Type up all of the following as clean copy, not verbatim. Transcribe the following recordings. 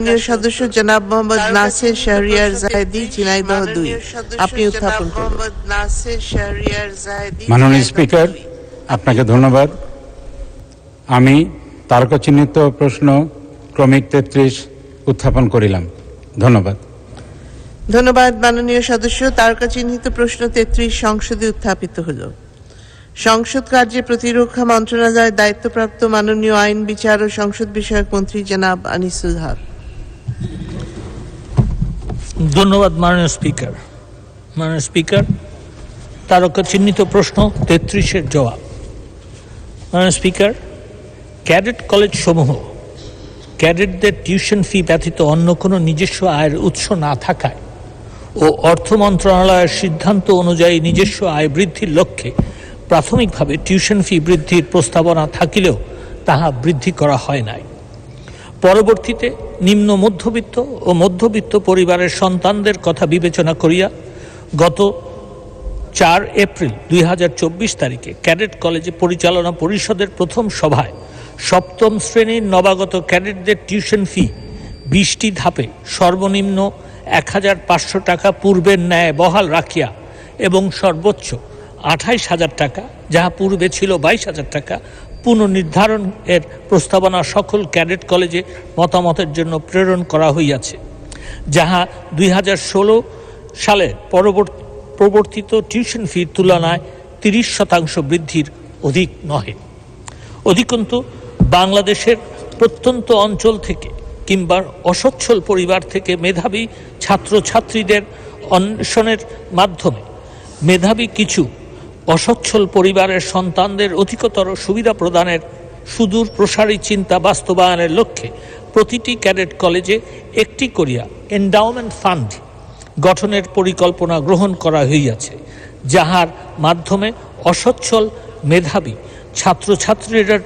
মাননীয় সদস্য জনাব মোহাম্মদ নাসির শাহরিয়ার জাহেদী, ঝিনাইদহ 2। আপনি উত্থাপন করুন। মাননীয় স্পিকার, আপনাকে ধন্যবাদ। আমি তারকা চিহ্নিত প্রশ্ন ক্রমিক 33 উত্থাপন করিলাম। ধন্যবাদ। ধন্যবাদ মাননীয় সদস্য। তারকা চিহ্নিত প্রশ্ন 33 সংসদে উত্থাপিত হল। সংসদ কার্যে প্রতিরক্ষা মন্ত্রণালয়ের দায়িত্বপ্রাপ্ত মাননীয় আইন বিচার ও সংসদ বিষয়ক মন্ত্রী জনাব আনিসুল হক। ধন্যবাদ মাননীয় স্পিকার। মাননীয় স্পিকার, তারকা চিহ্নিত প্রশ্ন 33-এর জবাব। মাননীয় স্পিকার, ক্যাডেট কলেজ সমূহ ক্যাডেটদের টিউশন ফি ব্যতীত অন্য কোনো নিজস্ব আয়ের উৎস না থাকায় ও অর্থ মন্ত্রণালয়ের সিদ্ধান্ত অনুযায়ী নিজস্ব আয় বৃদ্ধির লক্ষ্যে প্রাথমিকভাবে টিউশন ফি বৃদ্ধির প্রস্তাবনা থাকিলেও তাহা বৃদ্ধি করা হয় নাই। পরবর্তীতে নিম্ন মধ্যবিত্ত ও মধ্যবিত্ত পরিবারের সন্তানদের কথা বিবেচনা করিয়া গত 4 এপ্রিল 2024 তারিখে ক্যাডেট কলেজে পরিচালনা পরিষদের প্রথম সভায় সপ্তম শ্রেণীর নবাগত ক্যাডেটদের টিউশন ফি 20টি ধাপে সর্বনিম্ন 1500 টাকা পূর্বের ন্যায় বহাল রাখিয়া এবং সর্বোচ্চ 28,000 টাকা, যাহা পূর্বে ছিল 22,000 টাকা, পুনর্নির্ধারণ এর প্রস্তাবনা সকল ক্যাডেট কলেজে মতামতের জন্য প্রেরণ করা হইয়াছে, যাহা 2016 সালের প্রবর্তিত টিউশন ফির তুলনায় 30% বৃদ্ধির অধিক নহে। অধিকন্তু বাংলাদেশের প্রত্যন্ত অঞ্চল থেকে কিংবা অসচ্ছল পরিবার থেকে মেধাবী ছাত্রছাত্রীদের অন্বেষণের মাধ্যমে মেধাবী কিছু অসচ্ছল পরিবারের সন্তানদের অধিকতর সুবিধা প্রদানের সুদূর প্রসারী চিন্তা বাস্তবায়নের লক্ষ্যে প্রতিটি ক্যাডেট কলেজে একটি করিয়া এন্ডাওমেন্ট ফান্ড গঠনের পরিকল্পনা গ্রহণ করা হইয়াছে, যাহার মাধ্যমে অসচ্ছল মেধাবী ছাত্রছাত্রীরা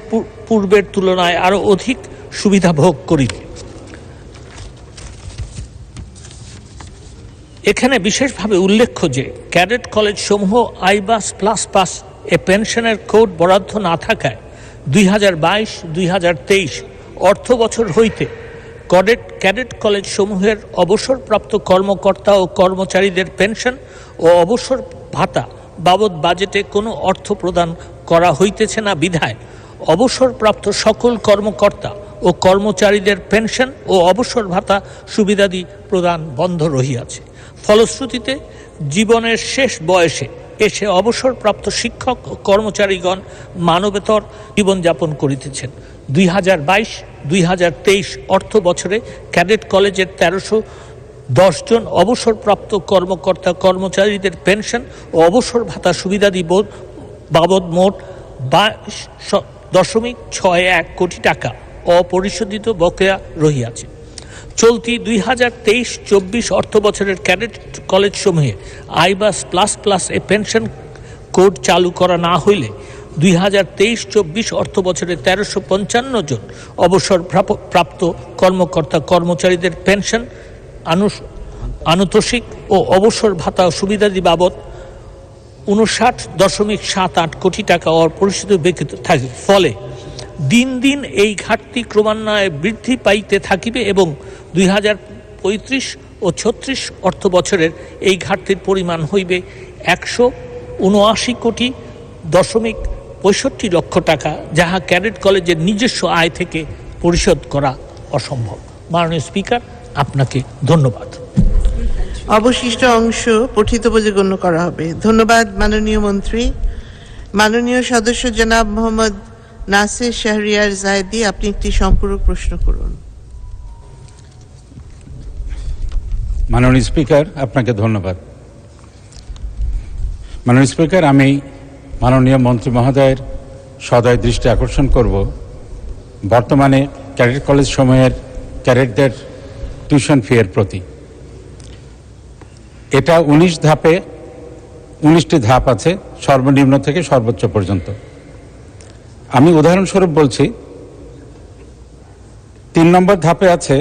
পূর্বের তুলনায় আরও অধিক সুবিধা ভোগ করিবে। এখানে বিশেষভাবে উল্লেখ্য যে ক্যাডেট কলেজ সমূহ আইবাস প্লাস পাস এ পেনশনের কোড বরাদ্দ না থাকায় 2022-2023 অর্থ বছর হইতে ক্যাডেট কলেজ সমূহের অবসরপ্রাপ্ত কর্মকর্তা ও কর্মচারীদের পেনশন ও অবসর ভাতা বাবদ বাজেটে কোনো অর্থ প্রদান করা হইতেছে না বিধায় অবসরপ্রাপ্ত সকল কর্মকর্তা ও কর্মচারীদের পেনশন ও অবসর ভাতা সুবিধাদি প্রদান বন্ধ রহিয়াছে। ফলশ্রুতিতে জীবনের শেষ বয়সে এসে অবসরপ্রাপ্ত শিক্ষক ও কর্মচারীগণ মানবেতর জীবনযাপন করিতেছেন। 2022-2023 অর্থ বছরে ক্যাডেট কলেজের 1310 জন অবসরপ্রাপ্ত কর্মকর্তা কর্মচারীদের পেনশন ও অবসর ভাতা সুবিধাদি বাবদ মোট 22.61 কোটি টাকা অপরিশোধিত বকেয়া রহিয়াছে। চলতি 2023-24 অর্থ বছরের ক্যাডেট কলেজ সমূহে আইবাস প্লাস প্লাস এ পেনশন কোড চালু করা না হইলে 2023-24 অর্থ বছরে 1355 জন অবসর প্রাপ্ত কর্মকর্তা কর্মচারীদের পেনশন, আনুতোষিক ও অবসর ভাতা সুবিধাদি বাবদ 59.78 কোটি টাকা অপরিশোধিত ব্যতীত থাকে। ফলে দিন দিন এই ঘাটতি ক্রমান্বয়ে বৃদ্ধি পাইতে থাকিবে এবং 2035 ও 36 অর্থ বছরের এই ঘাটতির পরিমাণ হইবে 179.65 লক্ষ টাকা, যাহা ক্যাডেট কলেজের নিজস্ব আয় থেকে পরিশোধ করা অসম্ভব। মাননীয় স্পিকার, আপনাকে ধন্যবাদ। অবশিষ্ট অংশ পঠিত বলে গণ্য করা হবে। ধন্যবাদ মাননীয় মন্ত্রী। মাননীয় সদস্য জনাব মোহাম্মদ নাসির শাহরিয়ার জাহেদী, আপনি একটি সম্পূরক প্রশ্ন করুন। মাননীয় স্পিকার, আপনাকে ধন্যবাদ। মাননীয় স্পিকার, আমি মাননীয় মন্ত্রী মহোদয়ের সদয় দৃষ্টি আকর্ষণ করব বর্তমানে ক্যাডেট কলেজ সমূহের ক্যাডেটদের টিউশন ফি এর প্রতি। এটা 19টি ধাপ আছে, সর্বনিম্ন থেকে সর্বোচ্চ পর্যন্ত। আমি উদাহরণস্বরূপ বলছি, 3 নম্বর ধাপে আছে,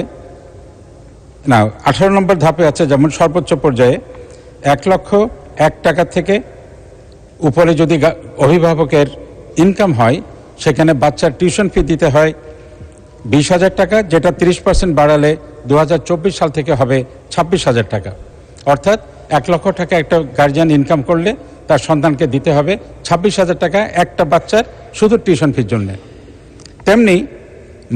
না 18 নম্বর ধাপে আছে, যেমন সর্বোচ্চ পর্যায়ে 1,01,000 টাকা থেকে উপরে যদি অভিভাবকের ইনকাম হয়, সেখানে বাচ্চার টিউশন ফি দিতে হয় 20,000 টাকা, যেটা 30% বাড়ালে 2024 সাল থেকে হবে 26,000 টাকা। অর্থাৎ 1 লক্ষ টাকা একটা গার্জিয়ান ইনকাম করলে তার সন্তানকে দিতে হবে 26,000 টাকা একটা বাচ্চার শুধু টিউশন ফির জন্য। তেমনি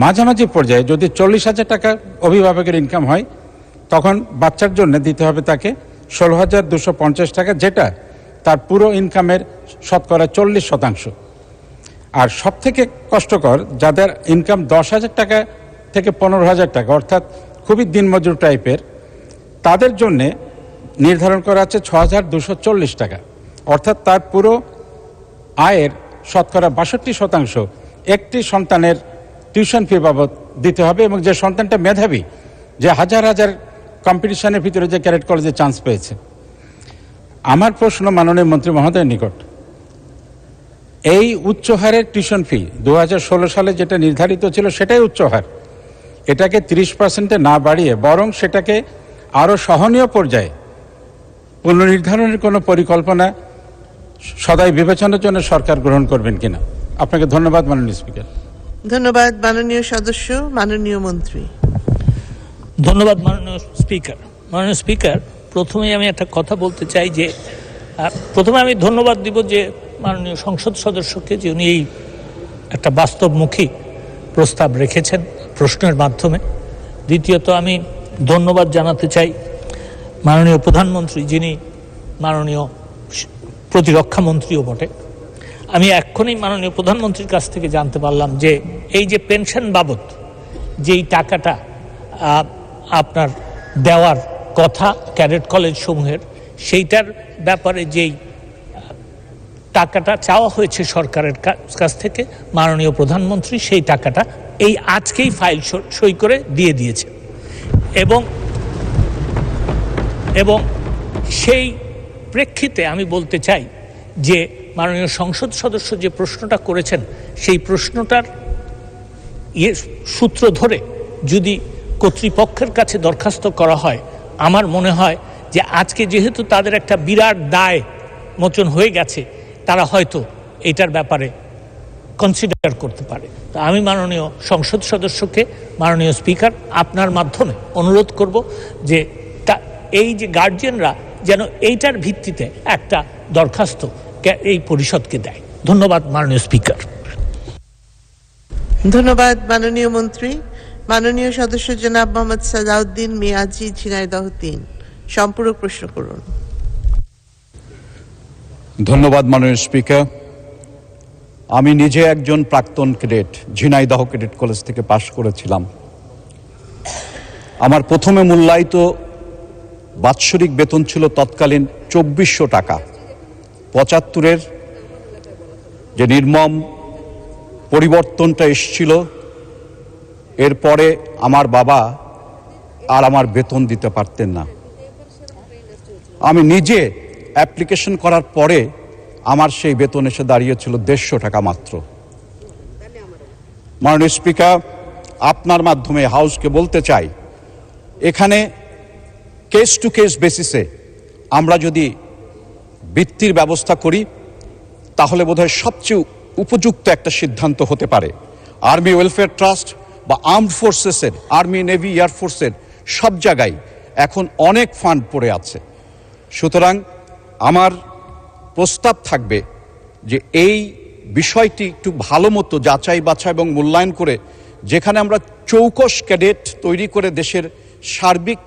মাঝামাঝি পর্যায়ে যদি 40,000 টাকা অভিভাবকের ইনকাম হয়, তখন বাচ্চার জন্য দিতে হবে তাকে 16,250 টাকা, যেটা তার পুরো ইনকামের শতকরা 40%। আর সব থেকে কষ্টকর, যাদের ইনকাম 10,000 টাকা থেকে 15,000 টাকা, অর্থাৎ খুবই দিনমজুর টাইপের, তাদের জন্যে নির্ধারণ করা আছে 6,240 টাকা। অর্থাৎ তার পুরো আয়ের শতকরা 62% একটি সন্তানের টিউশন ফি বাবদ দিতে হবে। এবং যে সন্তানটা মেধাবী, যে হাজার হাজার কম্পিটিশনের ভিতরে যে ক্যাডেট কলেজে চান্স পেয়েছে, আমার প্রশ্ন মাননীয় মন্ত্রী মহোদয়ের নিকট, এই উচ্চ হারের টিউশন ফি 2016 সালে যেটা নির্ধারিত ছিল সেটাই উচ্চ হার, এটাকে 30%-এ না বাড়িয়ে বরং সেটাকে আরও সহনীয় পর্যায়ে পুনর্নির্ধারণের কোনো পরিকল্পনা সদাই বিবেচনার জন্য সরকার গ্রহণ করবেন কিনা। আপনাকে ধন্যবাদ মাননীয় স্পিকার। ধন্যবাদ মাননীয় সদস্য। মাননীয় মন্ত্রী। ধন্যবাদ মাননীয় স্পিকার। মাননীয় স্পিকার, প্রথমেই আমি একটা কথা বলতে চাই যে প্রথমে আমি ধন্যবাদ দিব যে মাননীয় সংসদ সদস্যকে, যে উনি এই একটা বাস্তবমুখী প্রস্তাব রেখেছেন প্রশ্নের মাধ্যমে। দ্বিতীয়ত আমি ধন্যবাদ জানাতে চাই মাননীয় প্রধানমন্ত্রী, যিনি মাননীয় প্রতিরক্ষা মন্ত্রীও বটে। আমি এক্ষুনি মাননীয় প্রধানমন্ত্রীর কাছ থেকে জানতে পারলাম যে এই যে পেনশন বাবদ যেই টাকাটা আপনার দেওয়ার কথা ক্যাডেট কলেজ সমূহের, সেইটার ব্যাপারে যেই টাকাটা চাওয়া হয়েছে সরকারের কাছ থেকে, মাননীয় প্রধানমন্ত্রী সেই টাকাটা এই আজকেই ফাইল সই করে দিয়ে দিয়েছে। এবং সেই প্রেক্ষিতে আমি বলতে চাই যে মাননীয় সংসদ সদস্য যে প্রশ্নটা করেছেন, সেই প্রশ্নটার সূত্র ধরে যদি কর্তৃপক্ষের কাছে দরখাস্ত করা হয়, আমার মনে হয় যে আজকে যেহেতু তাদের একটা বিরাট দায় মোচন হয়ে গেছে, তারা হয়তো এটার ব্যাপারে কনসিডার করতে পারে। তো আমি মাননীয় সংসদ সদস্যকে, মাননীয় স্পিকার, আপনার মাধ্যমে অনুরোধ করব যে এই যে গার্জিয়ানরা যেন এইটার ভিত্তিতে একটা দরখাস্ত এই পরিষদকে দেয়। ধন্যবাদ মাননীয় স্পিকার। ধন্যবাদ মাননীয় মন্ত্রী। মাননীয় সদস্য জনাব মোহাম্মদ সালাউদ্দিন মিয়াজি, ঝিনাইদহ ৩, সম্পূরক প্রশ্ন করুন। ধন্যবাদ মাননীয় স্পিকার। আমি নিজে একজন প্রাক্তন ক্যাডেট, ঝিনাইদহ ক্যাডেট কলেজ থেকে পাশ করেছিলাম। আমার প্রথমে মূল্যায়িত বাৎসরিক বেতন ছিল তৎকালীন 2400 টাকা। 75-এর যে নির্মম পরিবর্তনটা এসেছিল, এরপরে আমার বাবা আর আমার বেতন দিতে পারতেন না। আমি নিজে অ্যাপ্লিকেশন করার পরে আমার সেই বেতন এসে দাঁড়িয়েছিল 150 টাকা মাত্র। মাননীয় স্পিকার, আপনার মাধ্যমে হাউসকে বলতে চাই, এখানে কেস টু কেস বেসিসে আমরা যদি বৃত্তির ব্যবস্থা করি, তাহলে বোধহয় সবচেয়ে উপযুক্ত একটা সিদ্ধান্ত হতে পারে। আর্মি ওয়েলফেয়ার ট্রাস্ট বা আর্মড ফোর্সেসের, আর্মি, নেভি, এয়ারফোর্সের সব জায়গায় এখন অনেক ফান্ড পড়ে আছে। সুতরাং আমার প্রস্তাব থাকবে যে এই বিষয়টি একটু ভালো মতো যাচাই বাছাই এবং মূল্যায়ন করে, যেখানে আমরা চৌকস ক্যাডেট তৈরি করে দেশের সার্বিক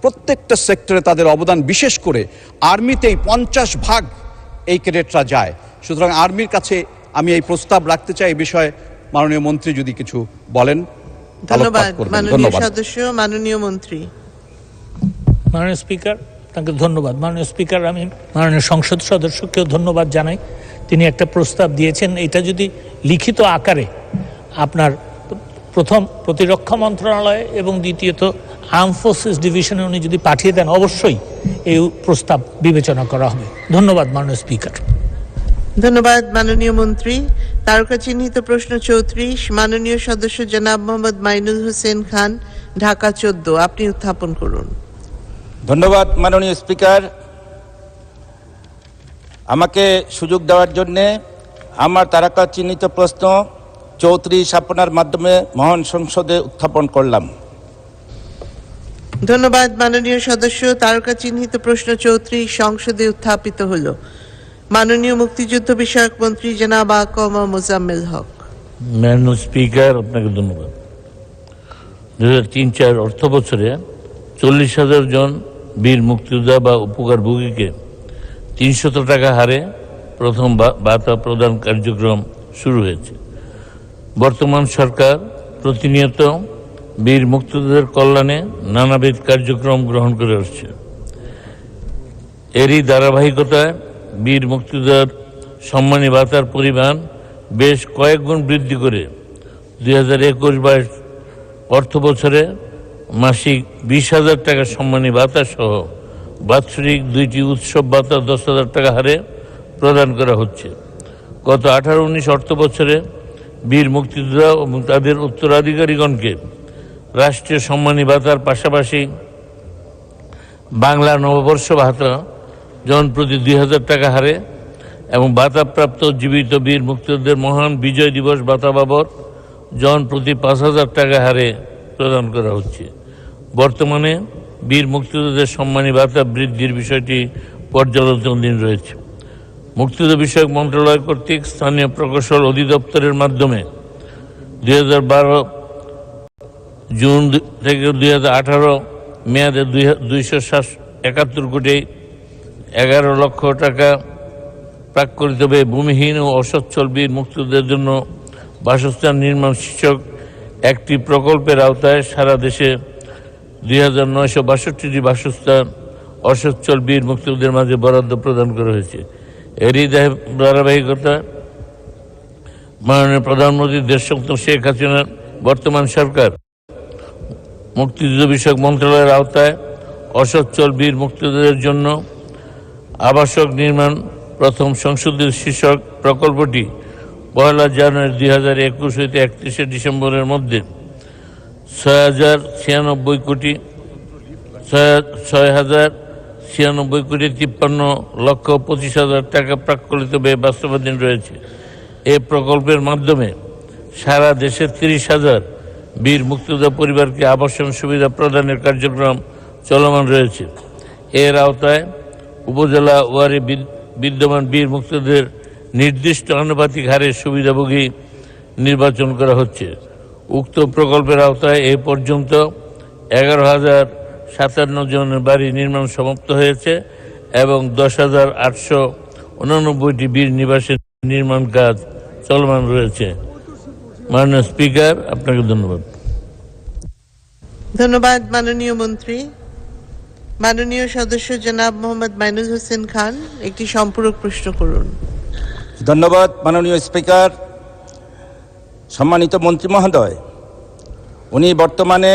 প্রত্যেকটা সেক্টরে তাদের অবদান, বিশেষ করে আর্মিতেই 50% এই ক্যাডেটরা যায়। সুতরাং আর্মির কাছে আমি এই প্রস্তাব রাখতে চাই। এই বিষয়ে মাননীয় মন্ত্রী যদি কিছু বলেন। ধন্যবাদ মাননীয় সদস্য। মাননীয় মন্ত্রী। মাননীয় স্পিকার, তাকে ধন্যবাদ। মাননীয় স্পিকার, আমি মাননীয় সংসদ সদস্যকেও ধন্যবাদ জানাই। তিনি একটা প্রস্তাব দিয়েছেন, এটা যদি লিখিত আকারে আপনার প্রথম প্রতিরক্ষা মন্ত্রণালয় এবং দ্বিতীয়ত আর্ম ফোর্সেস ডিভিশনে উনি যদি পাঠিয়ে দেন, অবশ্যই এই প্রস্তাব বিবেচনা করা হবে। ধন্যবাদ মাননীয় স্পিকার। ধন্যবাদ মাননীয় মন্ত্রী। তারকা চিহ্নিত প্রশ্ন 34, মাননীয় সদস্য জনাব মোহাম্মদ মাইনুল হোসেন খান, ঢাকা 14, আপনি উত্থাপন করুন। ধন্যবাদ মাননীয় স্পিকার। আমাকে সুযোগ দেওয়ার জন্যে আমার তারকা চিহ্নিত প্রশ্ন 34 আপনার মাধ্যমে মহান সংসদে উত্থাপন করলাম। ধন্যবাদ মাননীয় সদস্য। তারকা চিহ্নিত প্রশ্ন 34 সংসদে উত্থাপিত হলো। মাননীয় মুক্তিযুদ্ধ বিষয়ক মন্ত্রী জনাব আ.ক.ম মোজাম্মেল হক। মাননীয় স্পিকার, আপনাকে ধন্যবাদ। 2003-04 অর্থ বছরে 40,000 জন বীর মুক্তিযোদ্ধা বা উপকারভোগীকে 300 টাকা হারে প্রথম ভাতা প্রদান কার্যক্রম শুরু হয়েছে। বর্তমান সরকার প্রতিনিয়ত বীর মুক্তিযোদ্ধাদের কল্যাণে নানাবিধ কার্যক্রম গ্রহণ করে আসছে। এরই ধারাবাহিকতায় বীর মুক্তিযোদ্ধার সম্মানী ভাতার পরিমাণ বেশ কয়েক গুণ বৃদ্ধি করে 2021-22 অর্থ বছরে মাসিক 20,000 টাকা সম্মানী ভাতা সহ বাৎসরিক 2টি উৎসব ভাতা 10,000 টাকা হারে প্রদান করা হচ্ছে। গত 18-19 অর্থ বছরে বীর মুক্তিযোদ্ধা এবং তাদের উত্তরাধিকারীগণকে রাষ্ট্রীয় সম্মানী ভাতার পাশাপাশি বাংলা নববর্ষ ভাতা জনপ্রতি 2,000 টাকা হারে এবং ভাতাপ্রাপ্ত জীবিত বীর মুক্তিযোদ্ধাদের মহান বিজয় দিবস ভাতা বাবদ জনপ্রতি 5,000 টাকা হারে প্রদান করা হচ্ছে। বর্তমানে বীর মুক্তিযোদ্ধাদের সম্মানী ভাতা বৃদ্ধির বিষয়টি পর্যালোচনাধীন রয়েছে। মুক্তিযুদ্ধ বিষয়ক মন্ত্রণালয় কর্তৃক স্থানীয় প্রকৌশল অধিদপ্তরের মাধ্যমে 2012 জুন থেকে 2018 মেয়াদে 271 কোটি 11 লক্ষ টাকা প্রাক্কলিতভাবে ভূমিহীন ও অসচ্ছল বীর মুক্তিযোদ্ধাদের জন্য বাসস্থান নির্মাণ শীর্ষক একটি প্রকল্পের আওতায় সারা দেশে 2,962টি বাসস্থান অসচ্ছল বীর মুক্তিযোদ্ধাদের মাঝে বরাদ্দ প্রদান করা হয়েছে। এরই ধারাবাহিকতা মাননীয় প্রধানমন্ত্রী দেশরত্ন শেখ হাসিনার বর্তমান সরকার মুক্তিযুদ্ধ বিষয়ক মন্ত্রণালয়ের আওতায় অসচ্ছল বীর মুক্তিযোদ্ধাদের জন্য আবাসক নির্মাণ প্রথম সংশোধিত শীর্ষক প্রকল্পটি 1 জানুয়ারি 2021 হইতে 31 ডিসেম্বরের মধ্যে 6,096 কোটি 53,25,000 টাকা প্রাক্কলিত ব্যয় বাস্তবায়ন রয়েছে। এই প্রকল্পের মাধ্যমে সারা দেশে 30,000 বীর মুক্তিযোদ্ধা পরিবারকে আবাসন সুবিধা প্রদানের কার্যক্রম চলমান রয়েছে। এর আওতায় উপজেলা ওয়ারি বিদ্যমান বীর মুক্তিযোদ্ধাদের নির্দিষ্ট আনুপাতিক হারে সুবিধাভোগী নির্বাচন করা হচ্ছে। উক্ত প্রকল্পের আওতায় এ পর্যন্ত 11,057 জনের বাড়ি নির্মাণ সমাপ্ত হয়েছে এবং 10,889টি বীর নিবাসের নির্মাণ কাজ চলমান রয়েছে। মাননীয় স্পিকার, আপনাকে ধন্যবাদ। ধন্যবাদ মাননীয় মন্ত্রী। মাননীয় সদস্য জনাব মোহাম্মদ মাইনুল হোসেন খান একটি সম্পূরক প্রশ্ন করুন। ধন্যবাদ মাননীয় স্পিকার। সম্মানিত মন্ত্রী মহোদয়, উনি বর্তমানে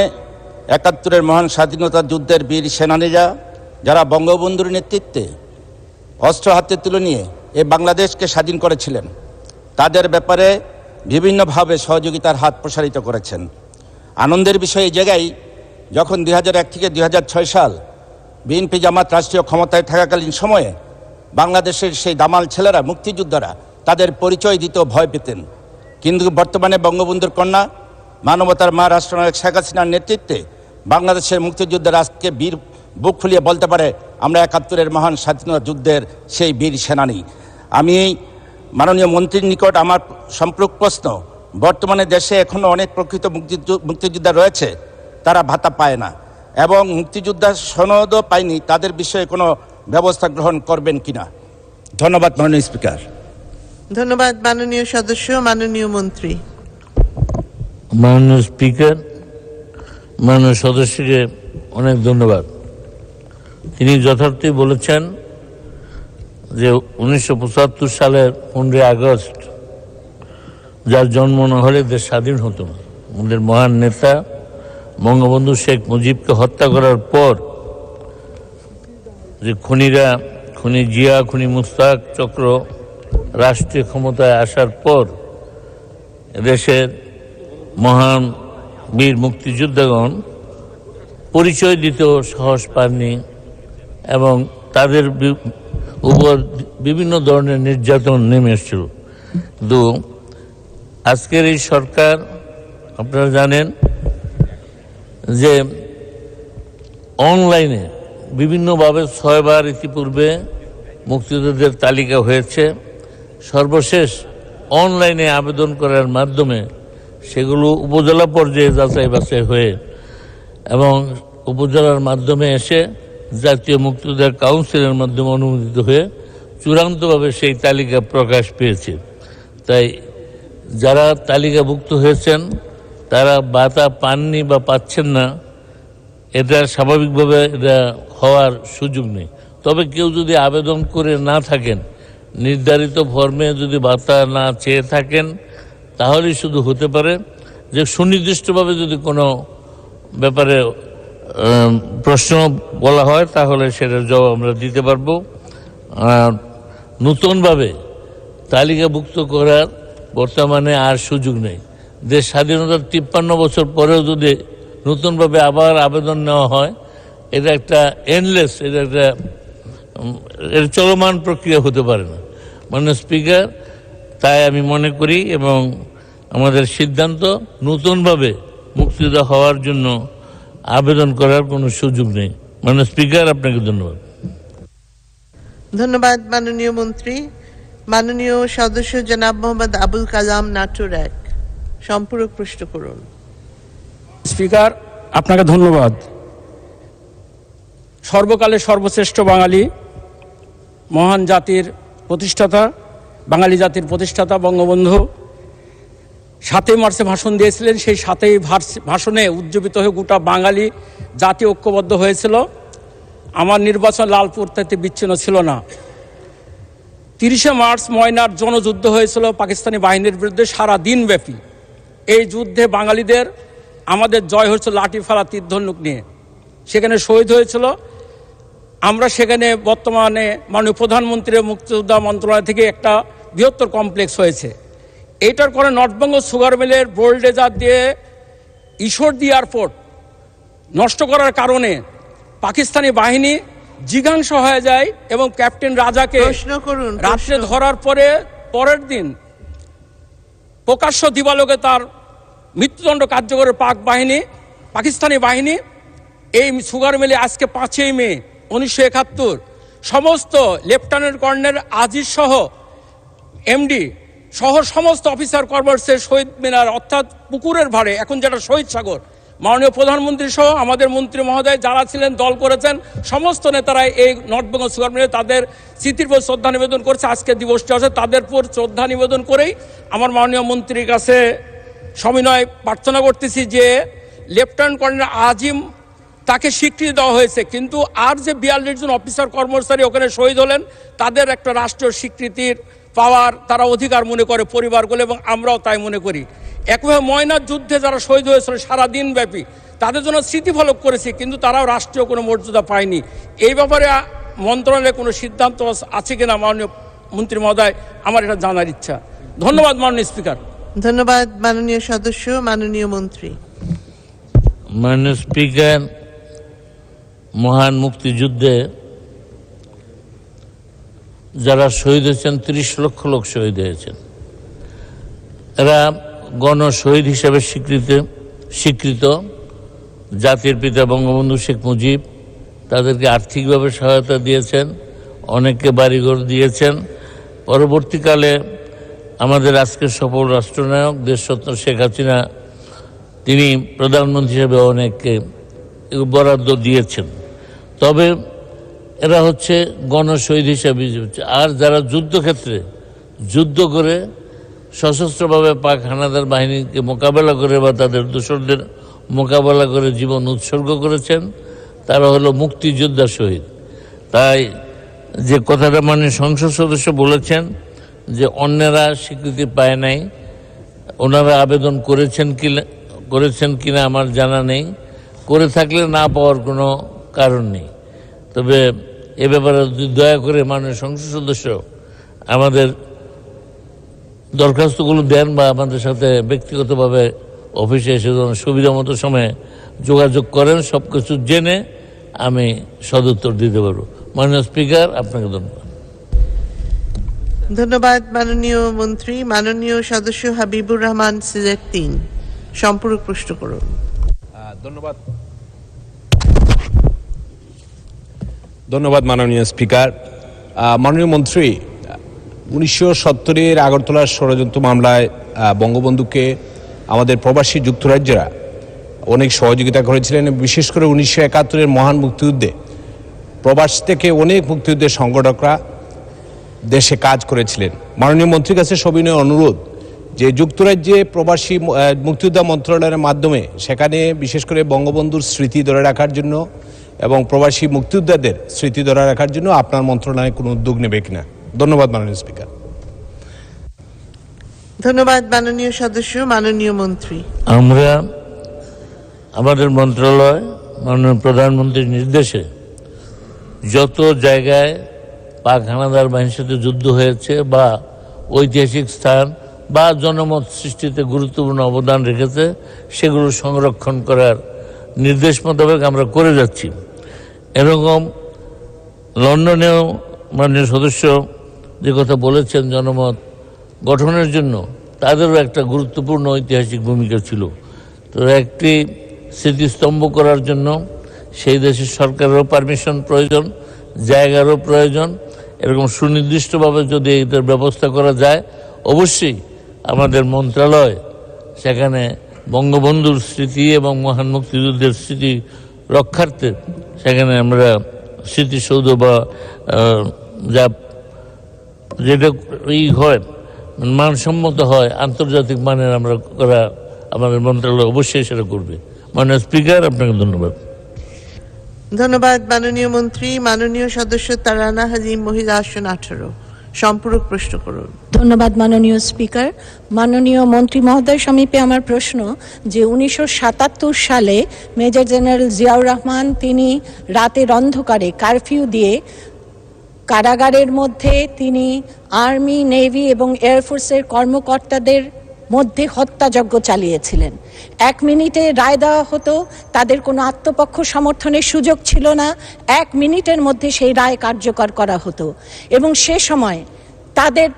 71-এর মহান স্বাধীনতা যুদ্ধের বীর সেনানীরা যারা বঙ্গবন্ধুর নেতৃত্বে অস্ত্র হাতে তুলে নিয়ে এই বাংলাদেশকে স্বাধীন করেছিলেন, তাদের ব্যাপারে বিভিন্নভাবে সহযোগিতার হাত প্রসারিত করেছেন। আনন্দের বিষয় এই জায়গায়, যখন 2001 থেকে 2006 সাল বিএনপি জামাত রাষ্ট্রীয় ক্ষমতায় থাকাকালীন সময়ে বাংলাদেশের সেই দামাল ছেলেরা, মুক্তিযোদ্ধারা তাদের পরিচয় দিতে ভয় পেতেন। কিন্তু বর্তমানে বঙ্গবন্ধুর কন্যা মানবতার মা রাষ্ট্রনায়ক শেখ হাসিনার নেতৃত্বে বাংলাদেশের মুক্তিযোদ্ধারা আজকে বীর বুক ফুলিয়ে বলতে পারে, আমরা 71-এর মহান স্বাধীনতা যুদ্ধের সেই বীর সেনানী। আমি মাননীয় মন্ত্রীর নিকট আমার সম্পূরক প্রশ্ন, বর্তমানে দেশে এখনও অনেক প্রকৃত মুক্তিযোদ্ধা রয়েছে, তারা ভাতা পায় না এবং মুক্তিযোদ্ধা সনদও পায়নি, তাদের বিষয়ে কোনো ব্যবস্থা গ্রহণ করবেন কিনা? ধন্যবাদ মাননীয় স্পিকার। ধন্যবাদ মাননীয় সদস্য। মাননীয় মন্ত্রী। মাননীয় স্পিকার, মাননীয় সদস্যকে অনেক ধন্যবাদ। তিনি যথার্থই বলেছেন যে 1975 সালের 15 আগস্ট যার জন্ম না হলে দেশ স্বাধীন হতো না। আমাদের মহান নেতা বঙ্গবন্ধু শেখ মুজিবকে হত্যা করার পর যে খুনি জিয়া, খুনি মুস্তাক চক্র রাষ্ট্রীয় ক্ষমতায় আসার পর দেশের মহান বীর মুক্তিযোদ্ধাগণ পরিচয় দিতেও সাহস পাননি এবং তাদের উপর বিভিন্ন ধরনের নির্যাতন নেমে এসেছিল। কিন্তু আজকের এই সরকার আপনারা জানেন যে অনলাইনে বিভিন্নভাবে 6 বার ইতিপূর্বে মুক্তিযোদ্ধাদের তালিকা হয়েছে। সর্বশেষ অনলাইনে আবেদন করার মাধ্যমে সেগুলো উপজেলা পর্যায়ে যাচাই বাছাই হয়ে এবং উপজেলার মাধ্যমে এসে জাতীয় মুক্তিযোদ্ধা কাউন্সিলের মাধ্যমে অনুমোদিত হয়ে চূড়ান্তভাবে সেই তালিকা প্রকাশ পেয়েছে। তাই যারা তালিকাভুক্ত হয়েছেন তারা ভাতা পাননি বা পাচ্ছেন না, এটা স্বাভাবিকভাবে এটা হওয়ার সুযোগ নেই। তবে কেউ যদি আবেদন করে না থাকেন, নির্ধারিত ফর্মে যদি ভাতা না চেয়ে থাকেন, তাহলেই শুধু হতে পারে যে সুনির্দিষ্টভাবে যদি কোনো ব্যাপারে প্রশ্ন বলা হয় তাহলে সেটার জবাব আমরা দিতে পারবো। নতুনভাবে তালিকাভুক্ত করার বর্তমানে আর সুযোগ নেই। দেশ স্বাধীনতার 53 বছর পরেও যদি নতুনভাবে আবার আবেদন নেওয়া হয়, এটা একটা এন্ডলেস, এটা একটা এর চলমান প্রক্রিয়া হতে পারে না। মাননীয় স্পিকার, তাই আমি মনে করি এবং আমাদের সিদ্ধান্ত নতুনভাবে মুক্তিযোদ্ধা হওয়ার জন্য আবেদন করার কোনো সুযোগ নেই। মাননীয় স্পিকার, আপনাকে ধন্যবাদ। ধন্যবাদ মাননীয় মন্ত্রী। মাননীয় সদস্য জনাব মোহাম্মদ আবুল কালাম নাটোর 1 সম্পূরক প্রশ্ন করুন। স্পিকার, আপনাকে ধন্যবাদ। সর্বকালের সর্বশ্রেষ্ঠ বাঙালি, মহান জাতির প্রতিষ্ঠাতা, বাঙালি জাতির প্রতিষ্ঠাতা বঙ্গবন্ধু 7ই মার্চে ভাষণ দিয়েছিলেন। সেই 7ই ভাষণে উজ্জীবিত হয়ে গোটা বাঙালি জাতি ঐক্যবদ্ধ হয়েছিল। আমার নির্বাচন লালপুর থেকে বিচ্ছিন্ন ছিল না। 30শে মার্চ ময়নার জনযুদ্ধ হয়েছিল পাকিস্তানি বাহিনীর বিরুদ্ধে সারা দিন ব্যাপী। এই যুদ্ধে বাঙালিদের আমাদের জয় হয়েছিল লাঠি ফালা তীর ধনুক নিয়ে, সেখানে শহীদ হয়েছিল। আমরা সেখানে বর্তমানে মাননীয় প্রধানমন্ত্রীর মুক্তিযোদ্ধা মন্ত্রণালয় থেকে একটা বৃহত্তর কমপ্লেক্স হয়েছে। এইটার করে নর্থবেঙ্গল সুগার মিলের বোল্ডেজার দিয়ে ঈশ্বরদী এয়ারপোর্ট নষ্ট করার কারণে পাকিস্তানি বাহিনী জিঘাংস হয়ে যায় এবং ক্যাপ্টেন রাজাকে রাত্রে ধরার পরে পরের দিন প্রকাশ্য দিবালোকে তার মৃত্যুদণ্ড কার্যকর পাকিস্তানি বাহিনী এই সুগার মিলে আজকে 5ই মে 1971 সমস্ত লেফটেন্যান্ট কর্নেল আজিজ সহ এমডি সহ সমস্ত অফিসার কর্মচারীদের শহীদ মিনার অর্থাৎ পুকুরের ভাড়ে এখন যেটা শহীদ সাগর, মাননীয় প্রধানমন্ত্রী সহ আমাদের মন্ত্রী মহোদয় যারা ছিলেন, দল করেছেন, সমস্ত নেতারাই এই নর্থ বেঙ্গল সুগার মিলে তাদের স্মৃতির প্রতি শ্রদ্ধা নিবেদন করছে। আজকে দিবসটি আছে তাদের উপর শ্রদ্ধা নিবেদন করেই আমার মাননীয় মন্ত্রীর কাছে সবিনয় প্রার্থনা করতেছি যে লেফটেন্যান্ট কর্নেল আজিম তাকে স্বীকৃতি দেওয়া হয়েছে, কিন্তু আর যে 42 জন অফিসার কর্মচারী ওখানে শহীদ হলেন তাদের একটা রাষ্ট্রীয় স্বীকৃতির পাওয়ার তারা অধিকার মনে করে পরিবারগুলো, এবং আমরাও তাই মনে করি। একভাবে ময়নার যুদ্ধে যারা শহীদ হয়েছিল সারা দিন ব্যাপী তাদের জন্য স্মৃতিফলক করেছি, কিন্তু তারাও রাষ্ট্রীয় কোনো মর্যাদা পায়নি। এই ব্যাপারে মন্ত্রণালয়ে কোনো সিদ্ধান্ত আছে কিনা মাননীয় মন্ত্রী মহোদয়, আমার এটা জানার ইচ্ছা। ধন্যবাদ মাননীয় স্পিকার। ধন্যবাদ মাননীয় সদস্য। মাননীয় মন্ত্রী। মাননীয় স্পিকার, মহান মুক্তিযুদ্ধে যারা শহীদ হয়েছেন 30 লক্ষ লোক শহীদ হয়েছেন। এরা গণ শহীদ হিসেবে স্বীকৃত। জাতির পিতা বঙ্গবন্ধু শেখ মুজিব তাদেরকে আর্থিকভাবে সহায়তা দিয়েছেন, অনেককে বাড়িঘর দিয়েছেন। পরবর্তীকালে আমাদের আজকের সফল রাষ্ট্রনায়ক দেশরত্ন শেখ হাসিনা তিনি প্রধানমন্ত্রী হিসেবে অনেককে বরাদ্দ দিয়েছেন। তবে এরা হচ্ছে গণশহীদ হিসেবে, আর যারা যুদ্ধক্ষেত্রে যুদ্ধ করে সশস্ত্রভাবে পাক হানাদার বাহিনীকে মোকাবেলা করে বা তাদের দোসরদের মোকাবেলা করে জীবন উৎসর্গ করেছেন তারা হলো মুক্তিযোদ্ধা শহীদ। তাই যে কথাটা সংসদ সদস্য বলেছেন যে অন্যেরা স্বীকৃতি পায় নাই, ওনারা আবেদন করেছেন কিনা আমার জানা নেই, করে থাকলে না পাওয়ার কোনো কারণ নেই। তবে এ ব্যাপারে দয়া করে মাননীয় সংসদ সদস্য আমাদের দরখাস্তগুলো দেন বা আমাদের সাথে ব্যক্তিগতভাবে অফিসে এসে সুবিধা মতো সময়ে যোগাযোগ করেন, সব কিছু জেনে আমি সদুত্তর দিতে পারবো। মাননীয় স্পিকার, আপনাকে ধন্যবাদ। ধন্যবাদ মাননীয় মন্ত্রী। মাননীয় সদস্য হাবিবুর রহমান, সিলেট ৩, সম্পূরক প্রশ্ন করুন। ধন্যবাদ মাননীয় স্পিকার। মাননীয় মন্ত্রী, 1970-এর আগরতলার ষড়যন্ত্র মামলায় বঙ্গবন্ধুকে আমাদের প্রবাসী যুক্তরাজ্যরা অনেক সহযোগিতা করেছিলেন। বিশেষ করে 1971-এর মহান মুক্তিযুদ্ধে প্রবাস থেকে অনেক মুক্তিযুদ্ধের সংগঠকরা দেশে কাজ করেছিলেন। মাননীয় মন্ত্রীর কাছে সবিনয় অনুরোধ যে যুক্তরাজ্যে প্রবাসী মুক্তিযোদ্ধা মন্ত্রণালয়ের মাধ্যমে সেখানে বিশেষ করে বঙ্গবন্ধুর স্মৃতি ধরে রাখার জন্য এবং প্রবাসী মুক্তিযোদ্ধাদের স্মৃতি ধরে রাখার জন্য আপনার মন্ত্রণালয় কোনো উদ্যোগ নেবে কিনা? ধন্যবাদ মাননীয় স্পিকার। ধন্যবাদ মাননীয় সদস্য। মাননীয় মন্ত্রী। আমরা আমাদের মন্ত্রণালয় মাননীয় প্রধানমন্ত্রীর নির্দেশে যত জায়গায় পাক হানাদার বাহিনীর সাথে যুদ্ধ হয়েছে বা ঐতিহাসিক স্থান বা জনমত সৃষ্টিতে গুরুত্বপূর্ণ অবদান রেখেছে সেগুলো সংরক্ষণ করার নির্দেশ মোতাবেক আমরা করে যাচ্ছি। এরকম লন্ডনেও মাননীয় সদস্য যে কথা বলেছেন জনমত গঠনের জন্য, তাদেরও একটা গুরুত্বপূর্ণ ঐতিহাসিক ভূমিকা ছিল। তো একটি স্মৃতিস্তম্ভ করার জন্য সেই দেশের সরকারেরও পারমিশন প্রয়োজন, জায়গারও প্রয়োজন। এরকম সুনির্দিষ্টভাবে যদি এটার ব্যবস্থা করা যায়, অবশ্যই আমাদের মন্ত্রণালয় সেখানে বঙ্গবন্ধুর স্মৃতি এবং মহান মুক্তিযুদ্ধের স্মৃতি রক্ষার্থে সেখানে আমরা স্মৃতিসৌধ বা যেটা হয় মানসম্মত হয়, আন্তর্জাতিক মানের আমরা করা আমাদের মন্ত্রণালয় অবশ্যই সেটা করবে। মাননীয় স্পিকার, আপনাকে ধন্যবাদ। ধন্যবাদ মাননীয় মন্ত্রী। মাননীয় সদস্য তারানা হালিম, মহিলা আসন 18, সম্পূরক প্রশ্ন করুন। ধন্যবাদ মাননীয় স্পিকার। মাননীয় মন্ত্রী মহোদয় সমীপে আমার প্রশ্ন যে 1977 সালে মেজর জেনারেল জিয়াউর রহমান তিনি রাতের অন্ধকারে কারফিউ দিয়ে কারাগারের মধ্যে তিনি আর্মি, নেভি এবং এয়ারফোর্সের কর্মকর্তাদের মধ্যে হত্যাযজ্ঞ চালিয়েছিলেন। 1 মিনিটে রায় দেওয়া হতো, তাদের কোনো আত্মপক্ষ সমর্থনের সুযোগ ছিল না। 1 মিনিটের মধ্যে সেই রায় কার্যকর করা হতো এবং সে সময় তাদের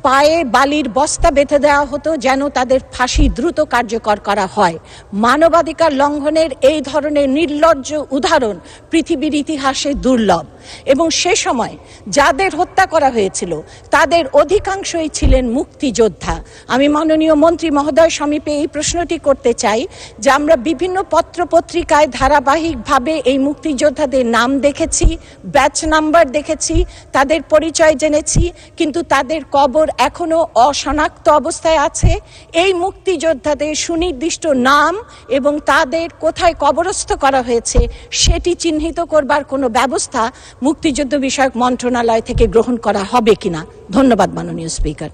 পায়ে বালির বস্তা বেঁধে দেওয়া হতো যেন তাদের ফাঁসি দ্রুত কার্যকর করা হয়। মানবাধিকার লঙ্ঘনের এই ধরনের নির্লজ্জ উদাহরণ পৃথিবীর ইতিহাসে দুর্লভ এবং সে সময় যাদের হত্যা করা হয়েছিল তাদের অধিকাংশই ছিলেন মুক্তিযোদ্ধা। আমি মাননীয় মন্ত্রী মহোদয় সমীপে এই প্রশ্নটি করতে চাই যে আমরা বিভিন্ন পত্রপত্রিকায় ধারাবাহিকভাবে এই মুক্তিযোদ্ধাদের নাম দেখেছি, ব্যাচ নাম্বার দেখেছি, তাদের পরিচয় জেনেছি, কিন্তু তাদের কবর এখনো অশনাক্ত অবস্থায় আছে। এই মুক্তিযোদ্ধাদের সুনির্দিষ্ট নাম এবং তাদের কোথায় কবরস্থ করা হয়েছে সেটি চিহ্নিত করবার কোনো ব্যবস্থা মুক্তিযুদ্ধ বিষয়ক মন্ত্রণালয় থেকে গ্রহণ করা হবে কিনা? ধন্যবাদ মাননীয় স্পিকার।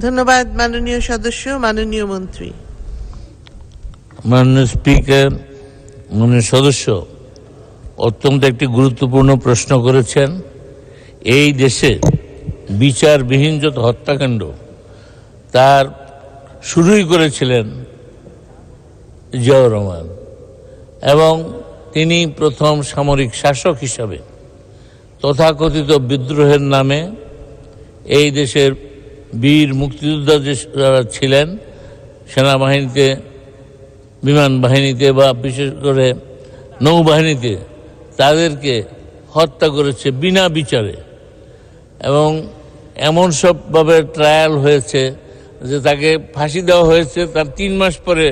ধন্যবাদ মাননীয় সদস্য। মাননীয় মন্ত্রী। মাননীয় স্পিকার, মাননীয় সদস্য অত্যন্ত একটি গুরুত্বপূর্ণ প্রশ্ন করেছেন। এই দেশে বিচারবিহীন যত হত্যাকাণ্ড তার শুরুই করেছিলেন জিয়াউর রহমান এবং তিনি প্রথম সামরিক শাসক হিসাবে তথাকথিত বিদ্রোহের নামে এই দেশের বীর মুক্তিযোদ্ধা যারা ছিলেন সেনাবাহিনীতে, বিমান বাহিনীতে বা বিশেষ করে নৌবাহিনীতে, তাদেরকে হত্যা করেছে বিনা বিচারে এবং এমন সবভাবে ট্রায়াল হয়েছে যে তাকে ফাঁসি দেওয়া হয়েছে, তার 3 মাস পরে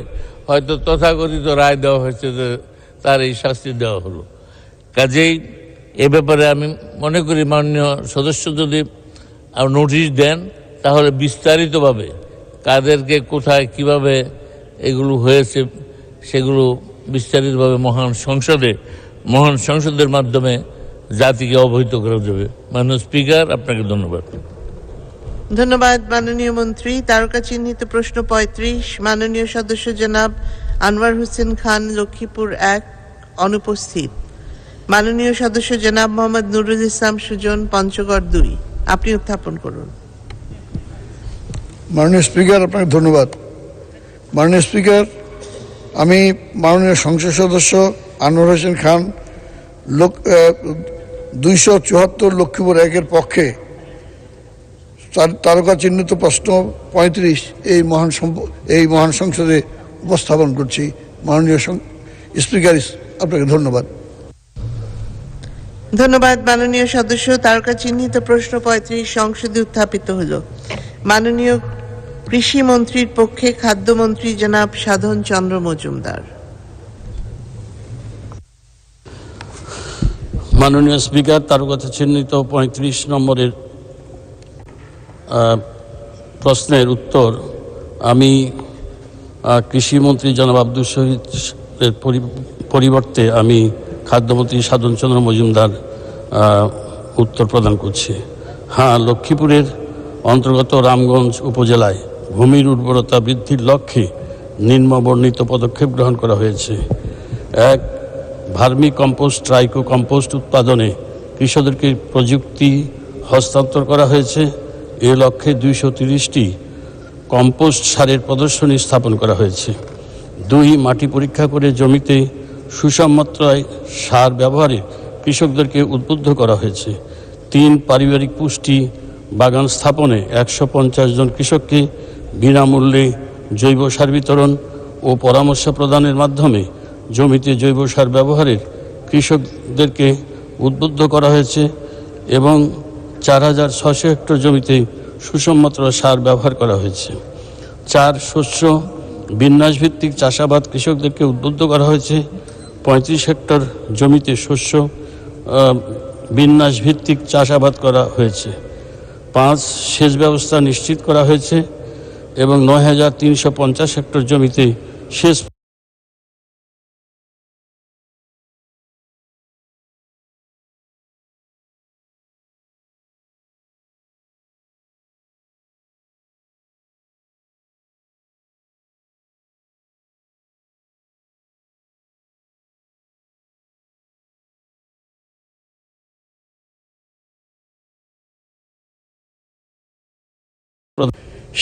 হয়তো তথাকথিত রায় দেওয়া হয়েছে যে তার এই শাস্তি দেওয়া হলো। কাজেই এ ব্যাপারে আমি মনে করি মাননীয় সদস্য যদি নোটিশ দেন তাহলে বিস্তারিতভাবে কাদেরকে কোথায় কিভাবে এগুলো হয়েছে সেগুলো বিস্তারিতভাবে মহান সংসদের মাধ্যমে জাতিকে অবহিত করা যাবে। মাননীয় স্পিকার, আপনাকে ধন্যবাদ। ধন্যবাদ মাননীয় মন্ত্রী। তারকা চিহ্নিত প্রশ্ন 35, মাননীয় সদস্য জনাব আনোয়ার হোসেন খান, লক্ষ্মীপুর 1, অনুপস্থিত। মাননীয় সদস্য জনাব মোহাম্মদ নুরুল ইসলাম সুজন, পঞ্চগড় 2, আপনি উত্থাপন করুন। মাননীয় স্পিকার, আপনাকে ধন্যবাদ। মাননীয় স্পিকার, আমি মাননীয় সংসদ সদস্য আনোয়ার হোসেন খান 274 লক্ষ্মীপুর 1-এর পক্ষে তারকা চিহ্নিত প্রশ্ন 35 এই মহান সংসদে উপস্থাপন করছি। মাননীয় স্পিকার, আপনাকে ধন্যবাদ। ধন্যবাদ মাননীয় সদস্য। তারকা চিহ্নিত প্রশ্ন 35 সংসদে উত্থাপিত হলো। মাননীয় কৃষি মন্ত্রীর পক্ষে খাদ্যমন্ত্রী জনাব সাধন চন্দ্র মজুমদার। মাননীয় স্পিকার, তারকা চিহ্নিত 35 নম্বরের প্রশ্নের উত্তর আমি কৃষিমন্ত্রী জনাব আব্দুল শহীদের পরিবর্তে আমি খাদ্যমন্ত্রী সাধন চন্দ্র মজুমদার উত্তর প্রদান করছি। হ্যাঁ, লক্ষ্মীপুরের অন্তর্গত রামগঞ্জ উপজেলায় ভূমির উর্বরতা বৃদ্ধির লক্ষ্যে নিম্নবর্ণিত পদক্ষেপ গ্রহণ করা হয়েছে। 1. ভার্মি কম্পোস্ট ট্রাইকো কম্পোস্ট উৎপাদনে কৃষকদেরকে প্রযুক্তি হস্তান্তর করা হয়েছে। এ লক্ষ্যে 230টি কম্পোস্ট সারের প্রদর্শনী স্থাপন করা হয়েছে। 2. মাটি পরীক্ষা করে জমিতে সুষম মাত্রায় সার ব্যবহারে কৃষকদেরকে উদ্বুদ্ধ করা হয়েছে। 3. পারিবারিক পুষ্টি বাগান স্থাপনে 150 জন কৃষককে বিনামূল্যে জৈব সার বিতরণ ও পরামর্শ প্রদানের মাধ্যমে জমিতে জৈব সার ব্যবহারের কৃষকদেরকে উদ্বুদ্ধ করা হয়েছে এবং 4600 হেক্টর জমিতে সুষম মাত্রায় সার ব্যবহার করা হয়েছে। 4. শস্য বিন্যাসভিত্তিক চাষাবাদ কৃষকদেরকে উদ্বুদ্ধ করা হয়েছে। 35 হেক্টর জমিতে শস্য বিন্যাসভিত্তিক চাষাবাদ করা হয়েছে। 5. সেচ ব্যবস্থা নিশ্চিত করা হয়েছে এবং 9350 হেক্টর জমিতে সেচ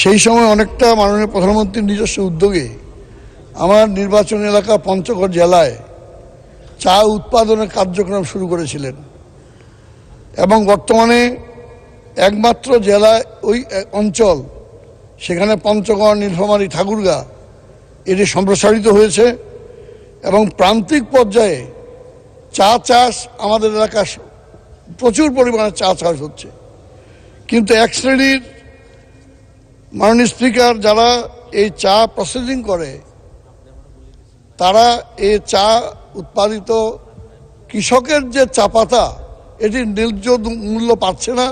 সেই সময় অনেকটা মাননীয় প্রধানমন্ত্রীর নিজস্ব উদ্যোগে আমার নির্বাচন এলাকা পঞ্চগড় জেলায় চা উৎপাদনের কার্যক্রম শুরু করেছিলেন এবং বর্তমানে একমাত্র জেলায় ওই অঞ্চল, সেখানে পঞ্চগড়, নীলফামারী, ঠাকুরগাঁ এটি সম্প্রসারিত হয়েছে এবং প্রান্তিক পর্যায়ে চা চাষ আমাদের এলাকায় প্রচুর পরিমাণে চা চাষ হচ্ছে। কিন্তু এক শ্রেণীর মাননীয় স্পিকার যারা এই চা প্রসেসিং করে তারা এই চা উৎপাদিত কৃষকের যে চা পাতা এটির ন্যায্য মূল্য পাচ্ছে না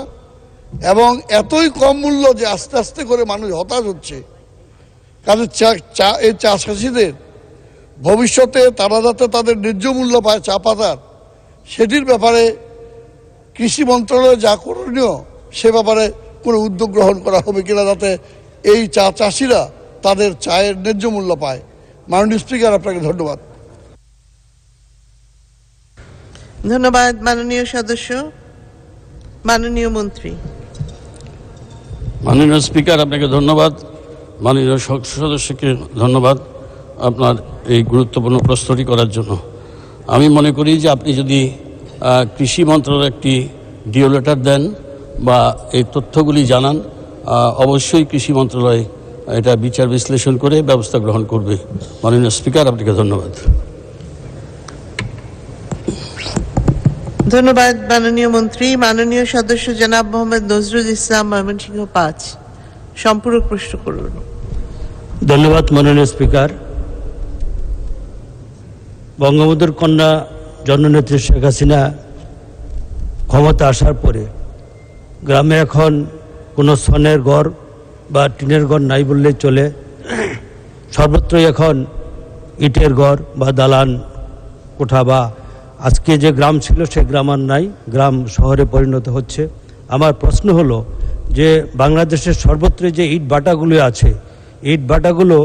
এবং এতই কম মূল্য যে আস্তে আস্তে করে মানুষ হতাশ হচ্ছে। কাজে এই চা চাষিদের ভবিষ্যতে তারা যাতে তাদের ন্যায্য মূল্য পায় চা পাতার, সেটির ব্যাপারে কৃষি মন্ত্রণালয় যা করণীয় সে ব্যাপারে কোনো উদ্যোগ গ্রহণ করা হবে কিনা যাতে এই চা চাষিরা তাদের চায়ের ন্যায্য মূল্য পায়। মাননীয় স্পিকার, আপনাকে ধন্যবাদ। ধন্যবাদ মাননীয় সদস্য। মাননীয় মন্ত্রী। মাননীয় স্পিকার, আপনাকে ধন্যবাদ। মাননীয় সদস্যকে ধন্যবাদ আপনার এই গুরুত্বপূর্ণ প্রশ্নটি করার জন্য। আমি মনে করি যে আপনি যদি কৃষি মন্ত্রণালয়ের একটি ডিও লেটার দেন বা এই তথ্যগুলি জানান, অবশ্যই কৃষি মন্ত্রণালয় এটা বিচার বিশ্লেষণ করে ব্যবস্থা গ্রহণ করবে। মাননীয় স্পিকার, আপনাকে ধন্যবাদ। ধন্যবাদ মাননীয় মন্ত্রী। মাননীয় সদস্য জনাব মোহাম্মদ নজরুল ইসলাম, ময়মনসিংহ 5 সম্পূরক প্রশ্ন করুন। ধন্যবাদ মাননীয় স্পিকার। বঙ্গবন্ধুর কন্যা জননেত্রী শেখ হাসিনা ক্ষমতা আসার পরে গ্রামে এখন কোনো সনের ঘর বা টিনের ঘর নাই বললেই চলে। সর্বত্রই এখন ইটের ঘর বা দালান কোঠা বা আজকে যে গ্রাম ছিল সে গ্রাম আর নাই, গ্রাম শহরে পরিণত হচ্ছে। আমার প্রশ্ন হলো যে বাংলাদেশের সর্বত্র যে ইট ভাটাগুলো আছে, ইট ভাটাগুলো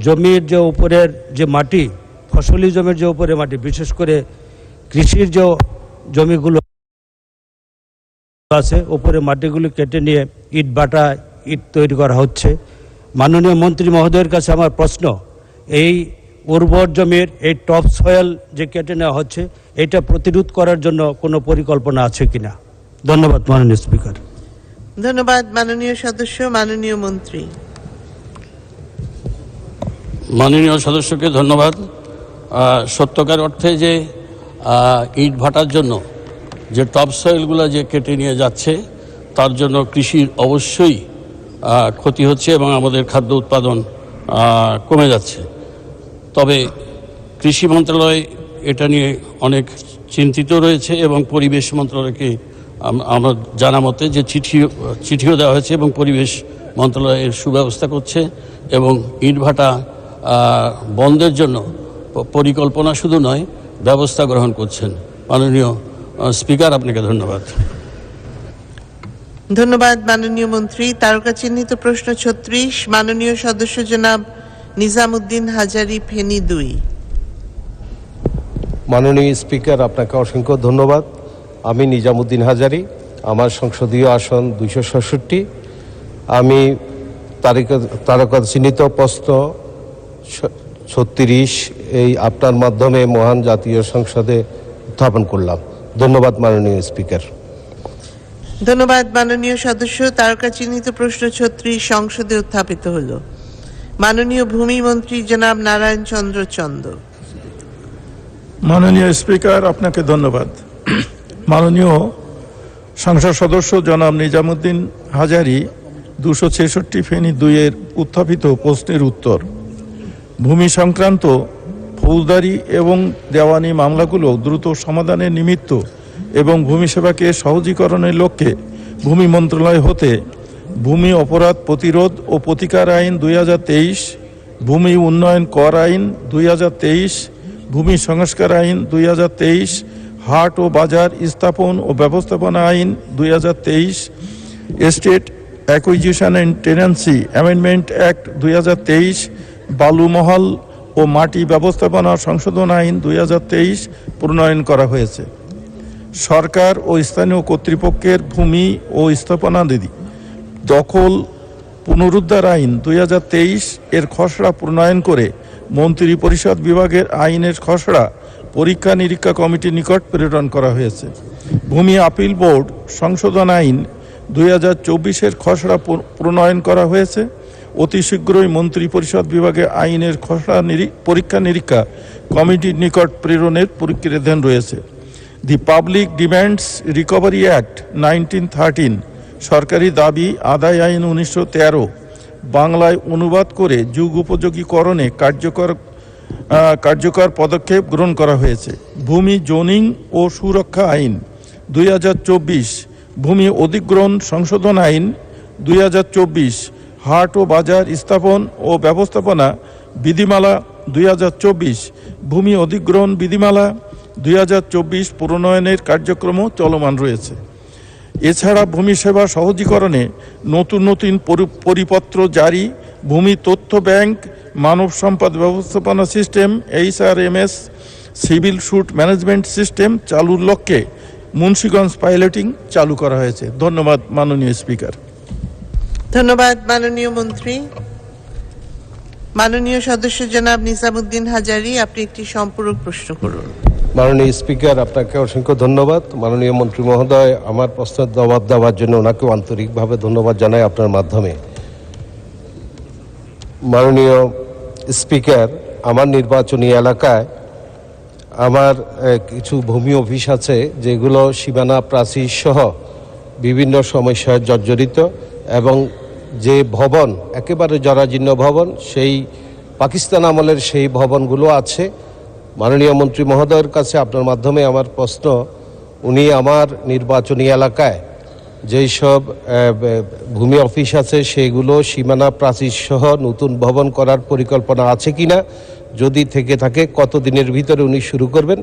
জমির যে উপরের যে মাটি, ফসলি জমির যে উপরে মাটি, বিশেষ করে কৃষির যে জমিগুলো আছে উপরে মাটিগুলো কেটে নিয়ে ইট ভাটা ইট তৈরি করা হচ্ছে। মাননীয় মন্ত্রী মহোদয়ের কাছে আমার প্রশ্ন, এই উর্বর জমির এই টপ সয়েল যে কেটে নেওয়া হচ্ছে এটা প্রতিরোধ করার জন্য কোনো পরিকল্পনা আছে কিনা? ধন্যবাদ মাননীয় স্পিকার। ধন্যবাদ মাননীয় সদস্য। মাননীয় মন্ত্রী। মাননীয় সদস্যকে ধন্যবাদ। সত্যকার অর্থে যে ইট ভাটার জন্য যে টপ সয়েলগুলো যে কেটে নিয়ে যাচ্ছে তার জন্য কৃষির অবশ্যই ক্ষতি হচ্ছে এবং আমাদের খাদ্য উৎপাদন কমে যাচ্ছে। তবে কৃষি মন্ত্রণালয় এটা নিয়ে অনেক চিন্তিত রয়েছে এবং পরিবেশ মন্ত্রণালয়কে আমার জানা মতে যে চিঠিও দেওয়া হয়েছে এবং পরিবেশ মন্ত্রণালয় এর সুব্যবস্থা করছে এবং ইটভাটা বন্ধের জন্য পরিকল্পনা শুধু নয় ব্যবস্থা গ্রহণ করছেন। মাননীয় স্পিকার, আপনাকে ধন্যবাদ। ধন্যবাদ মাননীয় মন্ত্রী। তারকা চিহ্নিত প্রশ্ন 36 মাননীয় সদস্য জনাব নিজামুদ্দিন হাজারি, ফেনী 2। মাননীয় স্পিকার, আপনাকে অসংখ্য ধন্যবাদ। আমি নিজামুদ্দিন হাজারি, আমার সংসদীয় আসন 266। আমি তারকা চিহ্নিত প্রশ্ন 36 এই আপনার মাধ্যমে মহান জাতীয় সংসদে উত্থাপন করলাম। ধন্যবাদ মাননীয় স্পিকার। ধন্যবাদ মাননীয় সদস্য। তারকা চিহ্নিত প্রশ্ন 36 সংসদে উত্থাপিত হলো। মাননীয় ভূমি মন্ত্রী জনাব নারায়ণ চন্দ্র চন্দ। মাননীয় স্পিকার, আপনাকে ধন্যবাদ। মাননীয় সংসদ সদস্য জনাব নিজামুদ্দিন হাজারি 266 ফেনী 2 এর উত্থাপিত প্রশ্নের উত্তর। ভূমি সংক্রান্ত ফৌজদারি এবং দেওয়ানি মামলাগুলো দ্রুত সমাধানের নিমিত্ত এবং ভূমি সেবাকে সহজীকরণের লক্ষ্যে ভূমি মন্ত্রণালয় হতে ভূমি অপরাধ প্রতিরোধ ও প্রতিকার আইন 2023, ভূমি উন্নয়ন কর আইন 2023, ভূমি সংস্কার আইন 2023, হাট ও বাজার স্থাপন ও ব্যবস্থাপনা আইন 2023, estate acquisition and tenancy amendment act 2023, বালুমহল ও মাটি ব্যবস্থাপনা সংশোধন আইন 2023 প্রণয়ন করা হয়েছে। সরকার ও স্থানীয় কর্তৃপক্ষের ভূমি ও স্থাপনাদি দখল পুনরুদ্ধার আইন 2023 এর খসড়া প্রণয়ন করে মন্ত্রী পরিষদ বিভাগের আইনের খসড়া পরীক্ষা নিরীক্ষা কমিটির নিকট প্রেরণ করা হয়েছে। ভূমি আপিল বোর্ড সংশোধন আইন 2024 এর খসড়া প্রণয়ন করা হয়েছে। অতি শীঘ্রই মন্ত্রী পরিষদ বিভাগে আইনের খসড়া পরীক্ষা নিরীক্ষা কমিটির নিকট প্রেরণের প্রক্রিয়াধীন রয়েছে। The public demands recovery act 1913 সরকারি দাবি আদায় আইন 1913 বাংলায় অনুবাদ করে যুগ উপযোগীকরণে কার্যকর পদক্ষেপ গ্রহণ করা হয়েছে। ভূমি জোনিং ও সুরক্ষা আইন 2024, ভূমি অধিগ্রহণ সংশোধন আইন 2024, হাট ও বাজার স্থাপন ও ব্যবস্থাপনা বিধিমালা 2024, ভূমি অধিগ্রহণ বিধিমালা 2024 প্রণয়নের কার্যক্রম চলমান রয়েছে। এছাড়া ভূমি সেবা সহজীকরণে নতুন পরিপত্র জারি, ভূমি তথ্য ব্যাংক, মানব সম্পদ ব্যবস্থাপনা system HRMS, civil sweet management system চালুর লক্ষ্যে মুন্সিগঞ্জ পাইলটিং চালু করা হয়েছে। ধন্যবাদ মাননীয় স্পিকার। ধন্যবাদ মাননীয় মন্ত্রী। মাননীয় সদস্য জনাব নিজামুদ্দিন হাজারি, আপনি একটি সম্পূরক প্রশ্ন করুন। মাননীয় স্পিকার, আপনাকে অসংখ্য ধন্যবাদ। মাননীয় মন্ত্রী মহোদয়, আমার প্রশ্নের জবাব দেওয়ার জন্য ওনাকেও আন্তরিকভাবে ধন্যবাদ জানাই আপনার মাধ্যমে। মাননীয় স্পিকার, আমার নির্বাচনী এলাকায় আমার কিছু ভূমি অফিস আছে যেগুলো সীমানা প্রাচীর সহ বিভিন্ন সমস্যায় জর্জরিত এবং যে ভবন একেবারে জরাজীর্ণ ভবন, সেই পাকিস্তান আমলের সেই ভবনগুলো আছে। মাননীয় মন্ত্রী মহোদয়ের কাছে আপনার মাধ্যমে আমার প্রশ্ন, উনি আমার নির্বাচনী এলাকায় যেই সব ভূমি অফিস আছে সেগুলো সীমানা প্রাচীর সহ নতুন ভবন করার পরিকল্পনা আছে কিনা, যদি থেকে থাকে কতদিনের ভিতরে উনি শুরু করবেন,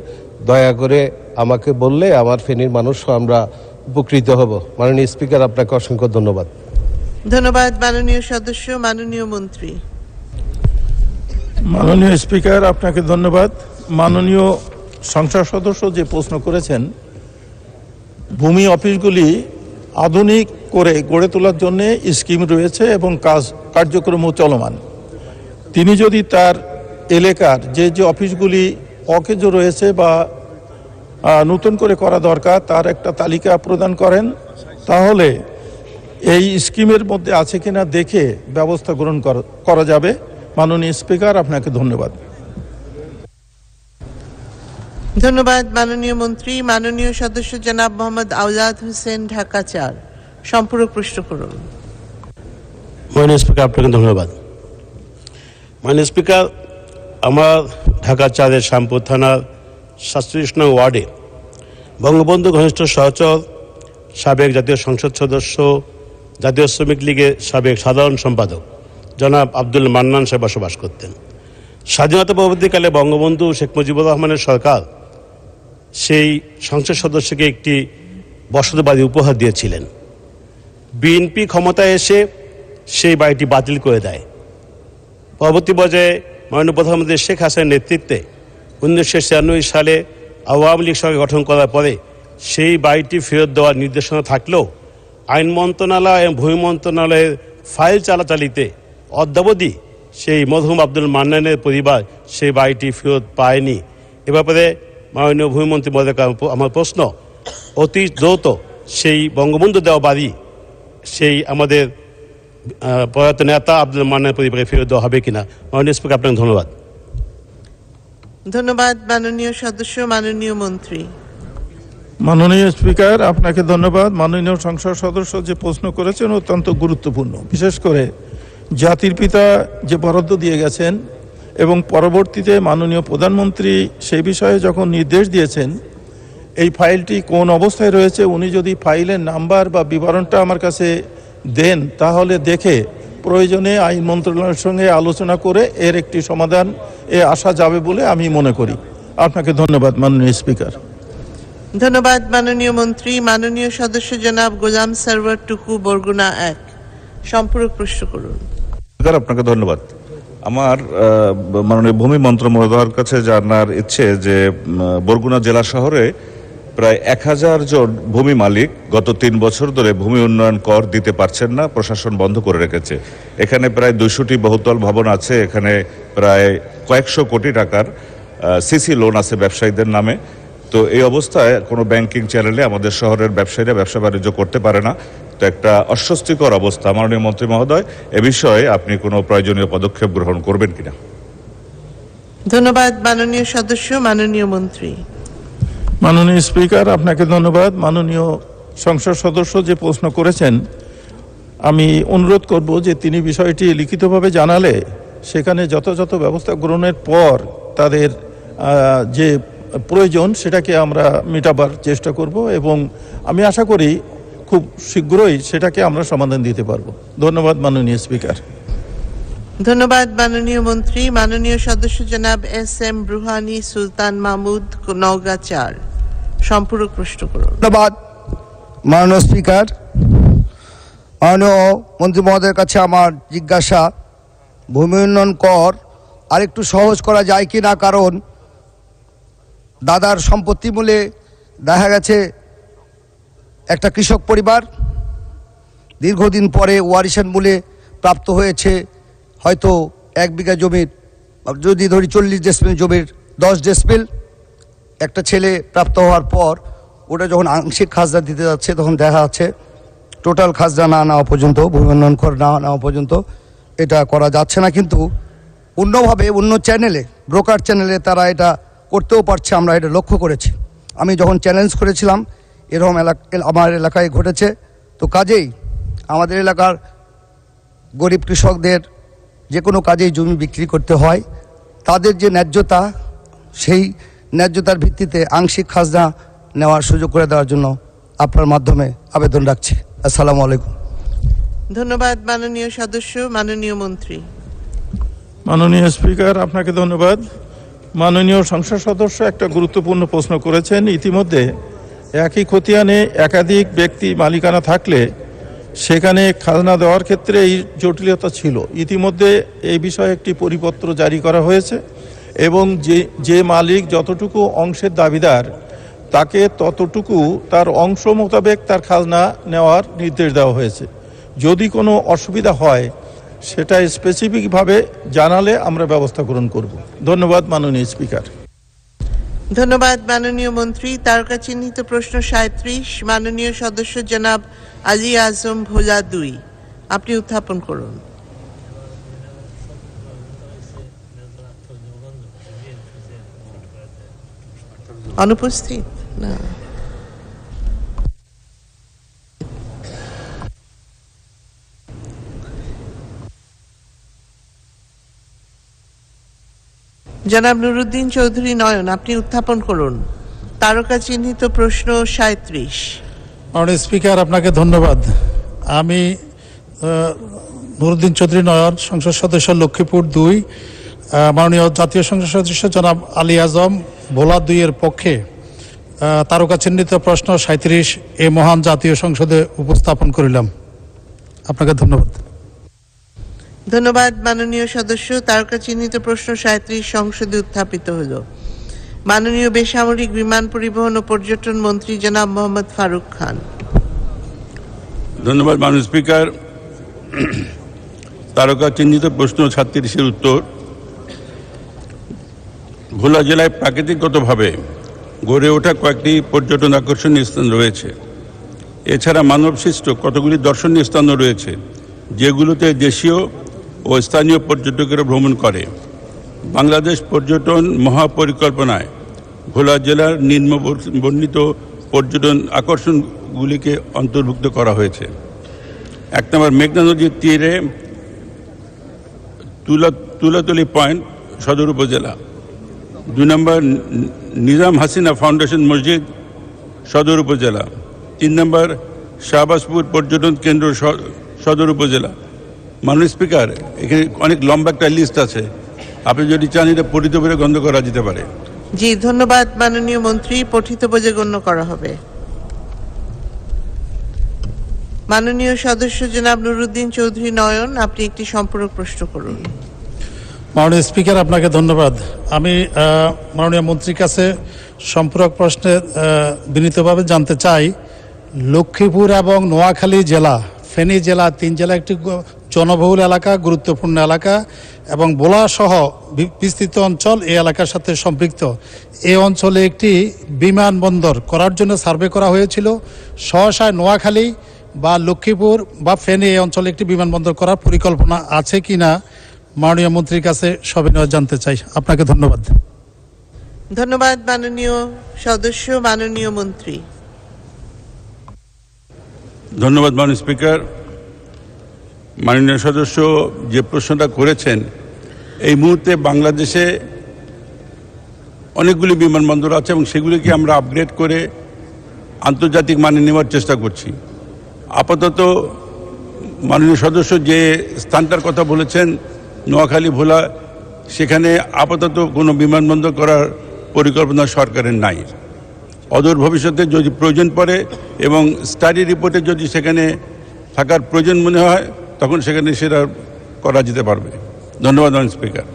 দয়া করে আমাকে বললে আমার ফেনীর মানুষ আমরা উপকৃত হব। মাননীয় স্পিকার, আপনাকে অসংখ্য ধন্যবাদ। ধন্যবাদ মাননীয় সদস্য। মাননীয় মন্ত্রী। মাননীয় স্পিকার, আপনাকে ধন্যবাদ। মাননীয় সংসদ সদস্য যে প্রশ্ন করেছেন, ভূমি অফিসগুলি আধুনিক করে গড়ে তোলার জন্য স্কিম রয়েছে এবং কার্যক্রমও চলমান। তিনি যদি তার এলাকার যে অফিসগুলি অকেজো রয়েছে বা নতুন করে করা দরকার তার একটা তালিকা প্রদান করেন, তাহলে এই স্কিমের মধ্যে আছে কিনা দেখে ব্যবস্থা গ্রহণ করা যাবে। মাননীয় স্পিকার, আপনাকে ধন্যবাদ। ধন্যবাদ মাননীয় মন্ত্রী। মাননীয় সদস্য জনাব মোহাম্মদ আওলাদ হোসেন, ঢাকা 4। সম্পূরক প্রশ্ন করুন। মাননীয় স্পিকার, আপনাকে ধন্যবাদ। মাননীয় স্পিকার, আমার ঢাকা 4-এর শ্যামপুর থানার 47 নং ওয়ার্ডে বঙ্গবন্ধু ঘনিষ্ঠ সহচর, সাবেক জাতীয় সংসদ সদস্য, জাতীয় শ্রমিক লীগের সাবেক সাধারণ সম্পাদক জনাব আব্দুল মান্নান সাহেব বসবাস করতেন। স্বাধীনতা পরবর্তীকালে বঙ্গবন্ধু শেখ মুজিবুর রহমানের সরকার সেই সংসদ সদস্যকে একটি বসতবাড়ি উপহার দিয়েছিলেন। বিএনপি ক্ষমতায় এসে সেই বাড়িটি বাতিল করে দেয়। পরবর্তী পর্যায়ে মাননীয় প্রধানমন্ত্রী শেখ হাসিনার নেতৃত্বে 1996 সালে আওয়ামী লীগ সরকার গঠন করার পরে সেই বাড়িটি ফেরত দেওয়ার নির্দেশনা থাকলেও আইন মন্ত্রণালয় এবং ভূমি মন্ত্রণালয়ের ফাইল চালাচালিতে অদ্যাবধি সেই মরহুম আব্দুল মান্নানের পরিবার সেই বাড়িটি ফেরত পায়নি। এ ব্যাপারে মাননীয় ভূমিমন্ত্রী মহোদয়কে আমার প্রশ্ন, অতি দ্রুত সেই বঙ্গবন্ধু দেওয়া বাড়ি সেই আমাদের প্রয়াত নেতা আব্দুল মান্নানের পরিবারে ফেরত দেওয়া হবে কিনা। মাননীয় স্পিকার, আপনাকে ধন্যবাদ। ধন্যবাদ মাননীয় সদস্য। মাননীয় মন্ত্রী। মাননীয় স্পিকার, আপনাকে ধন্যবাদ। মাননীয় সংসদ সদস্য যে প্রশ্ন করেছেন অত্যন্ত গুরুত্বপূর্ণ। বিশেষ করে জাতির পিতা যে বরাদ্দ দিয়ে গেছেন এবং পরবর্তীতে মাননীয় প্রধানমন্ত্রী সেই বিষয়ে যখন নির্দেশ দিয়েছেন এই ফাইলটি কোন অবস্থায় রয়েছে, উনি যদি ফাইলের নাম্বার বা বিবরণটা আমার কাছে দেন তাহলে দেখে প্রয়োজনে আইন মন্ত্রণালয়ের সঙ্গে আলোচনা করে এর একটি সমাধান আসা যাবে বলে আমি মনে করি। আপনাকে ধন্যবাদ মাননীয় স্পিকার। ধন্যবাদ মাননীয় মন্ত্রী। মাননীয় সদস্য জনাব গোলাম সারওয়ার টুকু, বরগুনা 1। সম্পূরক প্রশ্ন করুন। আপনাকে ধন্যবাদ। আমার মাননীয় ভূমি মন্ত্রী মহোদয়ের কাছে জানার ইচ্ছে যে বরগুনা জেলা শহরে প্রায় 1000 জন ভূমি মালিক গত 3 বছর ধরে ভূমি উন্নয়ন কর দিতে পারছেন না, প্রশাসন বন্ধ করে রেখেছে। এখানে প্রায় 200টি বহুতল ভবন আছে, এখানে প্রায় কয়েকশো কোটি টাকার সিসি লোন আছে ব্যবসায়ীদের নামে। তো এই অবস্থায় কোনো ব্যাংকিং চ্যানেলে আমাদের শহরের ব্যবসায়ীরা ব্যবসা বাণিজ্য করতে পারে না। তো একটা অস্বস্তিকর অবস্থা। মাননীয় মন্ত্রী মহোদয়, এ বিষয়ে আপনি কোনো প্রয়োজনীয় পদক্ষেপ গ্রহণ করবেন কিনা? ধন্যবাদ মাননীয় সদস্য। মাননীয় মন্ত্রী। মাননীয় স্পিকার, আপনাকে ধন্যবাদ। মাননীয় সংসদ সদস্য যে প্রশ্ন করেছেন আমি অনুরোধ করব যে তিনি বিষয়টি লিখিতভাবে জানালে সেখানে যথাযথ ব্যবস্থা গ্রহণের পর তাদের যে প্রয়োজন সেটাকে আমরা মেটাবার চেষ্টা করব এবং আমি আশা করি খুব শীঘ্রই সেটাকে আমরা সমাধান দিতে পারবো। ধন্যবাদ মাননীয় স্পিকার। ধন্যবাদ মাননীয় মন্ত্রী। মাননীয় সদস্য জনাব SM রুহানি সুলতান মাহমুদ, নওগাঁ 4। সম্পূরক প্রশ্ন করুন। ধন্যবাদ মাননীয় স্পিকার। মাননীয় মন্ত্রী মহোদয়ের কাছে আমার জিজ্ঞাসা, ভূমি উন্নয়ন কর আরেকটু সহজ করা যায় কি না, কারণ দাদার সম্পত্তি মূলে দেখা গেছে একটা কৃষক পরিবার দীর্ঘদিন পরে ওয়ারিশান মূলে প্রাপ্ত হয়েছে হয়তো 1 বিঘা জমির, যদি ধরি 40 ডেসিমিল জমির 10 ডেসিমিল। একটা ছেলে প্রাপ্ত হওয়ার পর ওটা যখন আংশিক খাজনা দিতে যাচ্ছে তখন দেখা যাচ্ছে টোটাল খাজনা না নেওয়া পর্যন্ত, ভূমি উন্নয়ন কর না নেওয়া পর্যন্ত এটা করা যাচ্ছে না। কিন্তু অন্যভাবে অন্য চ্যানেলে, ব্রোকার চ্যানেলে তারা এটা করতেও পারছে, আমরা এটা লক্ষ্য করেছি। আমি যখন চ্যালেঞ্জ করেছিলাম এরকম আমার এলাকায় ঘটেছে। তো কাজেই আমাদের এলাকার গরিব কৃষকদের যে কোনো কাজেই জমি বিক্রি করতে হয়, তাদের যে ন্যায্যতা সেই ন্যায্যতার ভিত্তিতে আংশিক খাজনা নেওয়ার সুযোগ করে দেওয়ার জন্য আপনার মাধ্যমে আবেদন রাখছি। আসসালামু আলাইকুম। ধন্যবাদ মাননীয় সদস্য। মাননীয় মন্ত্রী। মাননীয় স্পিকার, আপনাকে ধন্যবাদ। মাননীয় সংসদ সদস্য একটা গুরুত্বপূর্ণ প্রশ্ন করেছেন। ইতিমধ্যে একই খতিয়ানে একাধিক ব্যক্তি মালিকানা থাকলে সেখানে খাজনা দেওয়ার ক্ষেত্রে এই জটিলতা ছিল। ইতিমধ্যে এই বিষয়ে একটি পরিপত্র জারি করা হয়েছে এবং যে মালিক যতটুকু অংশের দাবিদার তাকে ততটুকু তার অংশ মোতাবেক তার খাজনা নেওয়ার নির্দেশ দেওয়া হয়েছে। যদি কোনো অসুবিধা হয় সেটা স্পেসিফিকভাবে জানালে আমরা ব্যবস্থা গ্রহণ করব। ধন্যবাদ মাননীয় স্পিকার। ধন্যবাদ মাননীয় মন্ত্রী। তারকা চিহ্নিত প্রশ্ন 37 মাননীয় সদস্য জনাব আলী আজম ভোলা 2, আপনি উত্থাপন করুন। অনুপস্থিত না। জনাব নুরুদ্দিন চৌধুরী নয়ন, আপনি উত্থাপন করুন তারকা চিহ্নিত প্রশ্ন 37। মাননীয় স্পিকার, আপনাকে ধন্যবাদ। আমি নুরুদ্দিন চৌধুরী নয়ন, সংসদ সদস্য লক্ষ্মীপুর 2, মাননীয় জাতীয় সংসদ সদস্য জনাব আলী আজম ভোলা 2 এর পক্ষে তারকা চিহ্নিত প্রশ্ন 37 এ মহান জাতীয় সংসদে উপস্থাপন করিলাম। আপনাকে ধন্যবাদ। ধন্যবাদ মাননীয় সদস্য। তারকা চিহ্নিত প্রশ্ন 37 সংসদে উত্থাপিত হল। মাননীয় বেসামরিক বিমান পরিবহন ও পর্যটন মন্ত্রী জনাব মোহাম্মদ ফারুক খান। ধন্যবাদ মাননীয় স্পিকার। তারকা চিহ্নিত প্রশ্ন 36-এর উত্তর। ভোলা জেলায় প্রাকৃতিকগতভাবে গড়ে ওঠা কয়েকটি পর্যটন আকর্ষণীয় স্থান রয়েছে। এছাড়া মানবসৃষ্ট কতগুলি দর্শনীয় স্থানও রয়েছে, যেগুলোতে দেশীয় ও স্থানীয় পর্যটকেরা ভ্রমণ করে। বাংলাদেশ পর্যটন মহাপরিকল্পনায় ভোলা জেলার নিম্ন বর্ণিত পর্যটন আকর্ষণগুলিকে অন্তর্ভুক্ত করা হয়েছে। 1 নম্বর, মেঘনা নদীর তীরে তুলাতলি পয়েন্ট, সদর উপজেলা। 2 নম্বর, নিজাম হাসিনা ফাউন্ডেশন মসজিদ, সদর উপজেলা। 3 নম্বর, শাহবাজপুর পর্যটন কেন্দ্র, সদর উপজেলা। মাননীয় স্পিকার, এখানে অনেক লম্বা একটা লিস্ট আছে, আপনি যদি চান এটা পঠিত বলে গণ্য করা যেতে পারে। জি ধন্যবাদ মাননীয় মন্ত্রী, পঠিত বলে গণ্য করা হবে। মাননীয় সদস্য জনাব নুরুদ্দিন চৌধুরী নয়ন, আপনি একটি সম্পূরক প্রশ্ন করুন। মাননীয় স্পিকার, আপনাকে ধন্যবাদ। আমি মাননীয় মন্ত্রীর কাছে সম্পূরক প্রশ্নে বিনীতভাবে জানতে চাই, লক্ষ্মীপুর এবং নোয়াখালী জেলা, ফেনী জেলা, 3 জেলা একটি জনবহুল এলাকা, গুরুত্বপূর্ণ এলাকা এবং ভোলা সহ বিস্তৃত অঞ্চল এই এলাকার সাথে সম্পৃক্ত। এই অঞ্চলে একটি বিমানবন্দর করার জন্য সার্ভে করা হয়েছিল। সহসায় নোয়াখালী বা লক্ষ্মীপুর বা ফেনী এই অঞ্চলে একটি বিমানবন্দর করার পরিকল্পনা আছে কিনা মাননীয় মন্ত্রীর কাছে সবিনয় জানতে চাই। আপনাকে ধন্যবাদ। ধন্যবাদ মাননীয় সদস্য। মাননীয় মন্ত্রী। ধন্যবাদ মাননীয় স্পিকার। মাননীয় সদস্য যে প্রশ্নটা করেছেন, এই মুহূর্তে বাংলাদেশে অনেকগুলি বিমানবন্দর আছে এবং সেগুলিকে আমরা আপগ্রেড করে আন্তর্জাতিক মানে নেওয়ার চেষ্টা করছি। আপাতত মাননীয় সদস্য যে স্থানটার কথা বলেছেন নোয়াখালী ভোলা, সেখানে আপাতত কোনো বিমানবন্দর করার পরিকল্পনা সরকারের নাই। অদূর ভবিষ্যতে যদি প্রয়োজন পড়ে এবং স্টাডি রিপোর্টে যদি সেখানে থাকার প্রয়োজন মনে হয়, তখন সেখানে সেটা করা যেতে পারবে। ধন্যবাদ মাননীয় স্পিকার।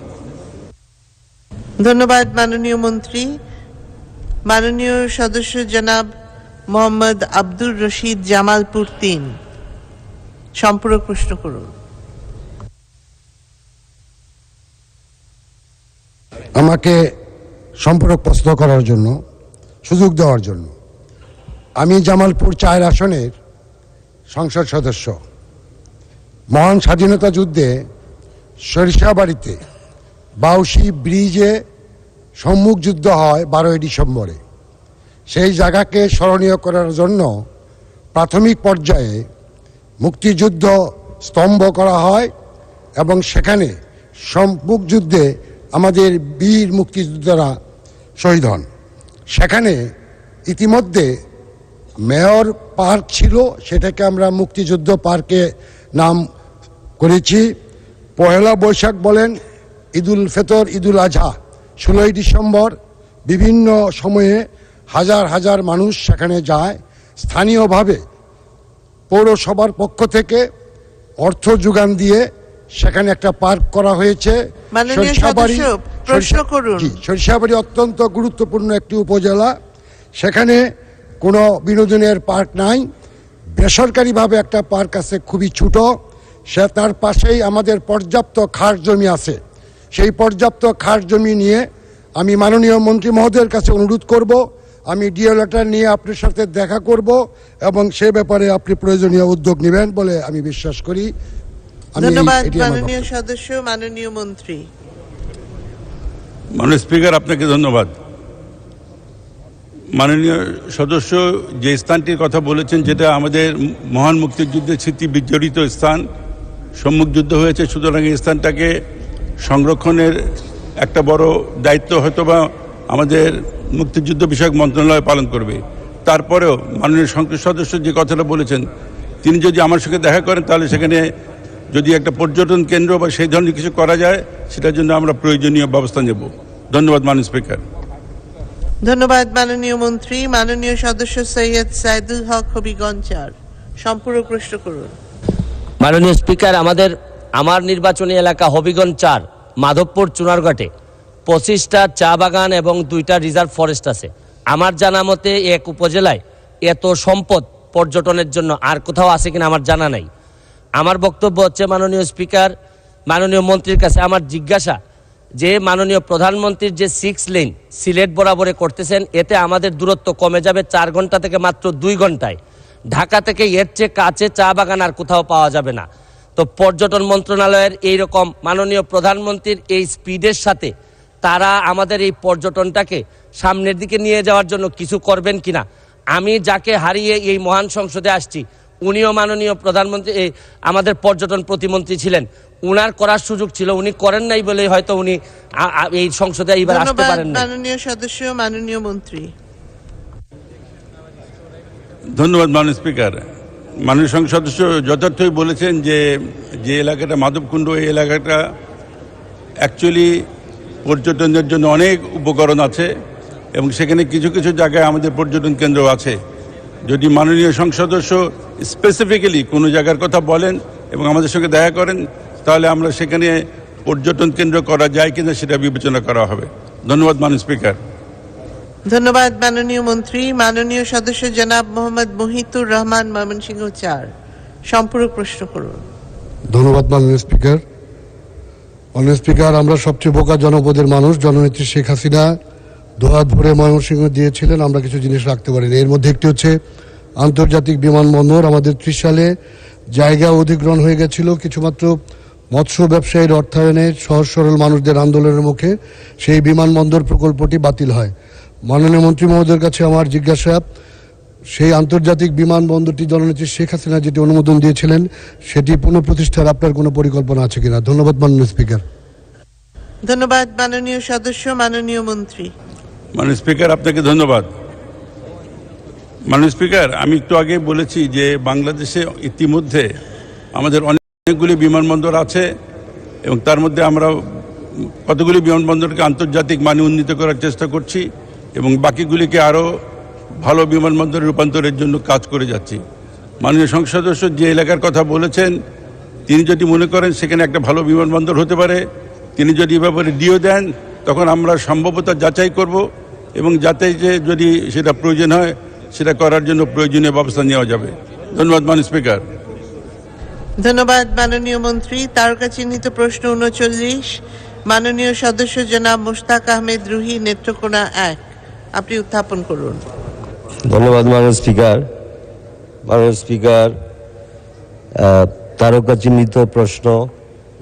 ধন্যবাদ মাননীয় মন্ত্রী। মাননীয় সদস্য জনাব মোহাম্মদ আব্দুর রশিদ, জামালপুর 3, সম্পূরক প্রশ্ন করুন। আমাকে সম্পূরক প্রশ্ন করার জন্য সুযোগ দেওয়ার জন্য। আমি জামালপুর 4 আসনের সংসদ সদস্য। মহান স্বাধীনতা যুদ্ধে সরিষাবাড়িতে বাউসি ব্রিজে সম্মুখ যুদ্ধ হয় 12ই ডিসেম্বরে। সেই জায়গাকে স্মরণীয় করার জন্য প্রাথমিক পর্যায়ে মুক্তিযুদ্ধ স্তম্ভ করা হয় এবং সেখানে সম্মুখ যুদ্ধে আমাদের বীর মুক্তিযোদ্ধারা শহীদ হন। সেখানে ইতিমধ্যে মেয়র পার্ক ছিল, সেটাকে আমরা মুক্তিযুদ্ধ পার্কে নাম করেছি। পহেলা বৈশাখ বলেন, ঈদুল ফিতর, ঈদুল আজহা, 16ই ডিসেম্বর বিভিন্ন সময়ে হাজার হাজার মানুষ সেখানে যায়। স্থানীয়ভাবে পৌরসভার পক্ষ থেকে অর্থ যোগান দিয়ে সেখানে একটা পার্ক করা হয়েছে। সরিষাবাড়ি অত্যন্ত গুরুত্বপূর্ণ একটি উপজেলা, সেখানে কোনো বিনোদনের পার্ক নাই। বেসরকারিভাবে একটা পার্ক আছে, খুবই ছোট। সে তার পাশেই আমাদের পর্যাপ্ত খাস জমি আছে। সেই পর্যাপ্ত খাস জমি নিয়ে আমি মাননীয় মন্ত্রী মহোদয়ের কাছে অনুরোধ করব, আমি ডিও লেটার নিয়ে আপনার সাথে দেখা করব এবং সে ব্যাপারে আপনি প্রয়োজনীয় উদ্যোগ নেবেন বলে আমি বিশ্বাস করি। ধন্যবাদ মাননীয় সদস্য। মাননীয় মন্ত্রী। মাননীয় স্পিকার, আপনাকে ধন্যবাদ। মাননীয় সদস্য যে স্থানটির কথা বলেছেন, যেটা আমাদের মহান মুক্তিযুদ্ধের স্মৃতি বিজড়িত স্থান, সম্মুখ যুদ্ধ হয়েছে, সুতরাং এই স্থানটাকে সংরক্ষণের একটা বড় দায়িত্ব হয়তোবা আমাদের মুক্তিযুদ্ধ বিষয়ক মন্ত্রণালয় পালন করবে। তারপরেও মাননীয় সংসদ সদস্য যে কথাটা বলেছেন, তিনি যদি আমার সঙ্গে দেখা করেন তাহলে সেখানে যদি একটা পর্যটন কেন্দ্র বা সেই ধরনের কিছু করা যায়, সেটার জন্য আমরা প্রয়োজনীয় ব্যবস্থা নেব। ধন্যবাদ মাননীয় স্পিকার। ধন্যবাদ মাননীয় মন্ত্রী। মাননীয় সদস্য সৈয়দ সাইদুল হক হবিগঞ্জ ৪, সম্পূরক প্রশ্ন করুন। মাননীয় স্পিকার, আমার নির্বাচনী এলাকা হবিগঞ্জ ৪, মাধবপুর চুনারঘাটে 25টা চা বাগান এবং 2টা রিজার্ভ ফরেস্ট আছে। আমার জানা মতে এক উপজেলায় এত সম্পদ পর্যটনের জন্য আর কোথাও আছে কিনা আমার জানা নাই। আমার বক্তব্য হচ্ছে, মাননীয় স্পিকার, মাননীয় মন্ত্রীর কাছে আমার জিজ্ঞাসা যে মাননীয় প্রধানমন্ত্রীর যে 6 লেন সিলেট বরাবরে করতেছেন, এতে আমাদের দূরত্ব কমে যাবে 4 ঘন্টা থেকে মাত্র 2 ঘন্টায়। ঢাকা থেকে এর চেয়ে কাছে চা বাগান আর কোথাও পাওয়া যাবে না। তো পর্যটন মন্ত্রণালয়ের এইরকম মাননীয় প্রধানমন্ত্রীর এই স্পিডের সাথে তারা আমাদের এই পর্যটনটাকে সামনের দিকে নিয়ে যাওয়ার জন্য কিছু করবেন কিনা। আমি যাকে হারিয়ে এই মহান সংসদে আসছি, উনিও মাননীয় প্রধানমন্ত্রী আমাদের পর্যটন প্রতিমন্ত্রী ছিলেন, উনার করার সুযোগ ছিল, উনি করেন নাই বলেই হয়তো উনি এই সংসদে এইবার আসতে পারেন না। মাননীয় সদস্য। মাননীয় মন্ত্রী। ধন্যবাদ মাননীয় স্পিকার। মাননীয় সংসদ সদস্য যথার্থই বলেছেন যে এলাকাটা মাধবকুণ্ড, এই এলাকাটা অ্যাকচুয়ালি পর্যটনের জন্য অনেক উপকরণ আছে এবং সেখানে কিছু কিছু জায়গায় আমাদের পর্যটন কেন্দ্র আছে। যদি মাননীয় সংসদ সদস্য স্পেসিফিক্যালি কোনো জায়গার কথা বলেন এবং আমাদের সঙ্গে দেখা করেন, তাহলে আমরা সেখানে পর্যটন কেন্দ্র করা যায় কিনা সেটা বিবেচনা করা হবে। ধন্যবাদ মাননীয় স্পিকার। ধন্যবাদ মাননীয় মন্ত্রী। মাননীয় সদস্য জনাব মোহাম্মদ মুহিতুর রহমান, ময়মনসিংহ ৪, সম্পূরক প্রশ্ন করুন। ধন্যবাদ মাননীয় স্পিকার। মাননীয় স্পিকার, আমরা সবচেয়ে বোকা জনপদের মানুষ। জননেত্রী শেখ হাসিনা দোহাত ভরে ময়মনসিংহ দিয়েছিলেন, আমরা কিছু জিনিস রাখতে পারিনি। এর মধ্যে একটি হচ্ছে আন্তর্জাতিক বিমানবন্দর। আমাদের 30 সালে জায়গা অধিগ্রহণ হয়ে গেছিল কিছুমাত্র মৎস্য ব্যবসায়ীর অর্থায়নে, সহজ সরল মানুষদের আন্দোলনের মুখে সেই বিমানবন্দর প্রকল্পটি বাতিল হয়। মাননীয় মন্ত্রী মহোদয়ের কাছে আমার জিজ্ঞাসা, সেই আন্তর্জাতিক বিমানবন্দরটি জননেত্রী শেখ হাসিনা যেটি অনুমোদন দিয়েছিলেন, সেটি পুনঃপ্রতিষ্ঠার আপনার কোনো পরিকল্পনা আছে কিনা? ধন্যবাদ মাননীয় স্পিকার। ধন্যবাদ মাননীয় সদস্য। মাননীয় মন্ত্রী। মাননীয় স্পিকার, আপনাকে ধন্যবাদ। মাননীয় স্পিকার, আমি একটু আগে বলেছি যে বাংলাদেশে ইতিমধ্যে আমাদের অনেকগুলি বিমানবন্দর আছে এবং তার মধ্যে আমরা কতগুলি বিমানবন্দরকে আন্তর্জাতিক মানে উন্নীত করার চেষ্টা করছি এবং বাকিগুলিকে আরও ভালো বিমানবন্দরে রূপান্তরের জন্য কাজ করে যাচ্ছি। মাননীয় সংসদ সদস্য যে এলাকার কথা বলেছেন, তিনি যদি মনে করেন সেখানে একটা ভালো বিমানবন্দর হতে পারে, তিনি যদি এ ব্যাপারে ডিও দেন, তখন আমরা সম্ভবত যাচাই করব এবং যাতে যে যদি সেটা প্রয়োজন হয় সেটা করার জন্য প্রয়োজনীয় ব্যবস্থা নেওয়া যাবে। ধন্যবাদ মাননীয় স্পিকার। ধন্যবাদ মাননীয় মন্ত্রী। তারকা চিহ্নিত প্রশ্ন ৩৯, মাননীয় সদস্য জনাব মুশতাক আহমেদ রুহি, নেত্রকোনা ১, আপনি উত্থাপন করুন। ধন্যবাদ মাননীয় স্পিকার। মাননীয় স্পিকার, তারকা চিহ্নিত প্রশ্ন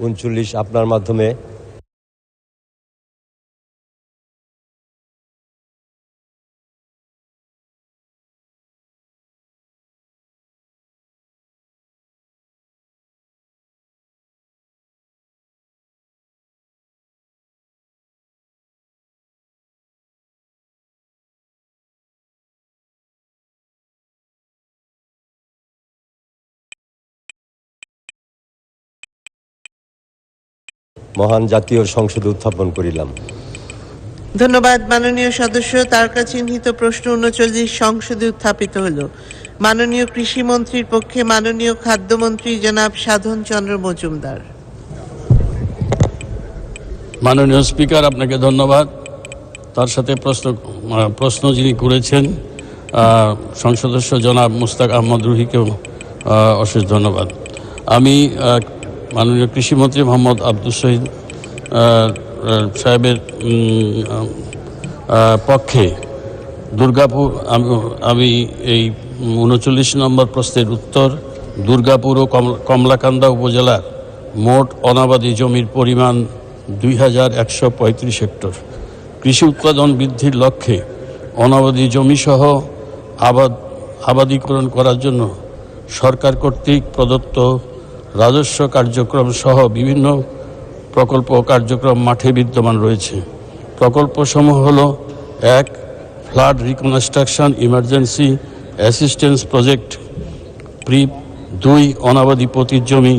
৩৯ আপনার মাধ্যমে। মহান জাতীয় সংসদে উত্থাপন করিলাম। ধন্যবাদ মাননীয় সদস্য। তারকা চিহ্নিত প্রশ্ন ৩৯ সংসদে উত্থাপিত হল। মাননীয় কৃষি মন্ত্রীর পক্ষে মাননীয় খাদ্যমন্ত্রী জনাব সাধন চন্দ্র মজুমদার। মাননীয় স্পিকার, আপনাকে ধন্যবাদ। তার সাথে প্রশ্ন যিনি করেছেন সংসদ সদস্য জনাব মুশতাক আহমদ রুহিকেও অশেষ ধন্যবাদ। আমি মাননীয় কৃষিমন্ত্রী মোহাম্মদ আব্দুস শহীদ সাহেবের পক্ষে দুর্গাপুর আমি এই 39 নম্বর প্রশ্নের উত্তর, দুর্গাপুর ও কমলাকান্দা উপজেলার মোট অনাবাদি জমির পরিমাণ 2135 হেক্টর। কৃষি উৎপাদন বৃদ্ধির লক্ষ্যে অনাবাদি জমিসহ আবাদীকরণ করার জন্য সরকার কর্তৃক প্রদত্ত রাজস্ব কার্যক্রম সহ বিভিন্ন প্রকল্প ও কার্যক্রম মাঠে বিদ্যমান রয়েছে। প্রকল্পসমূহ হল: 1. Flood reconstruction emergency assistance project prep. 2. অনাবাদি পতির জমি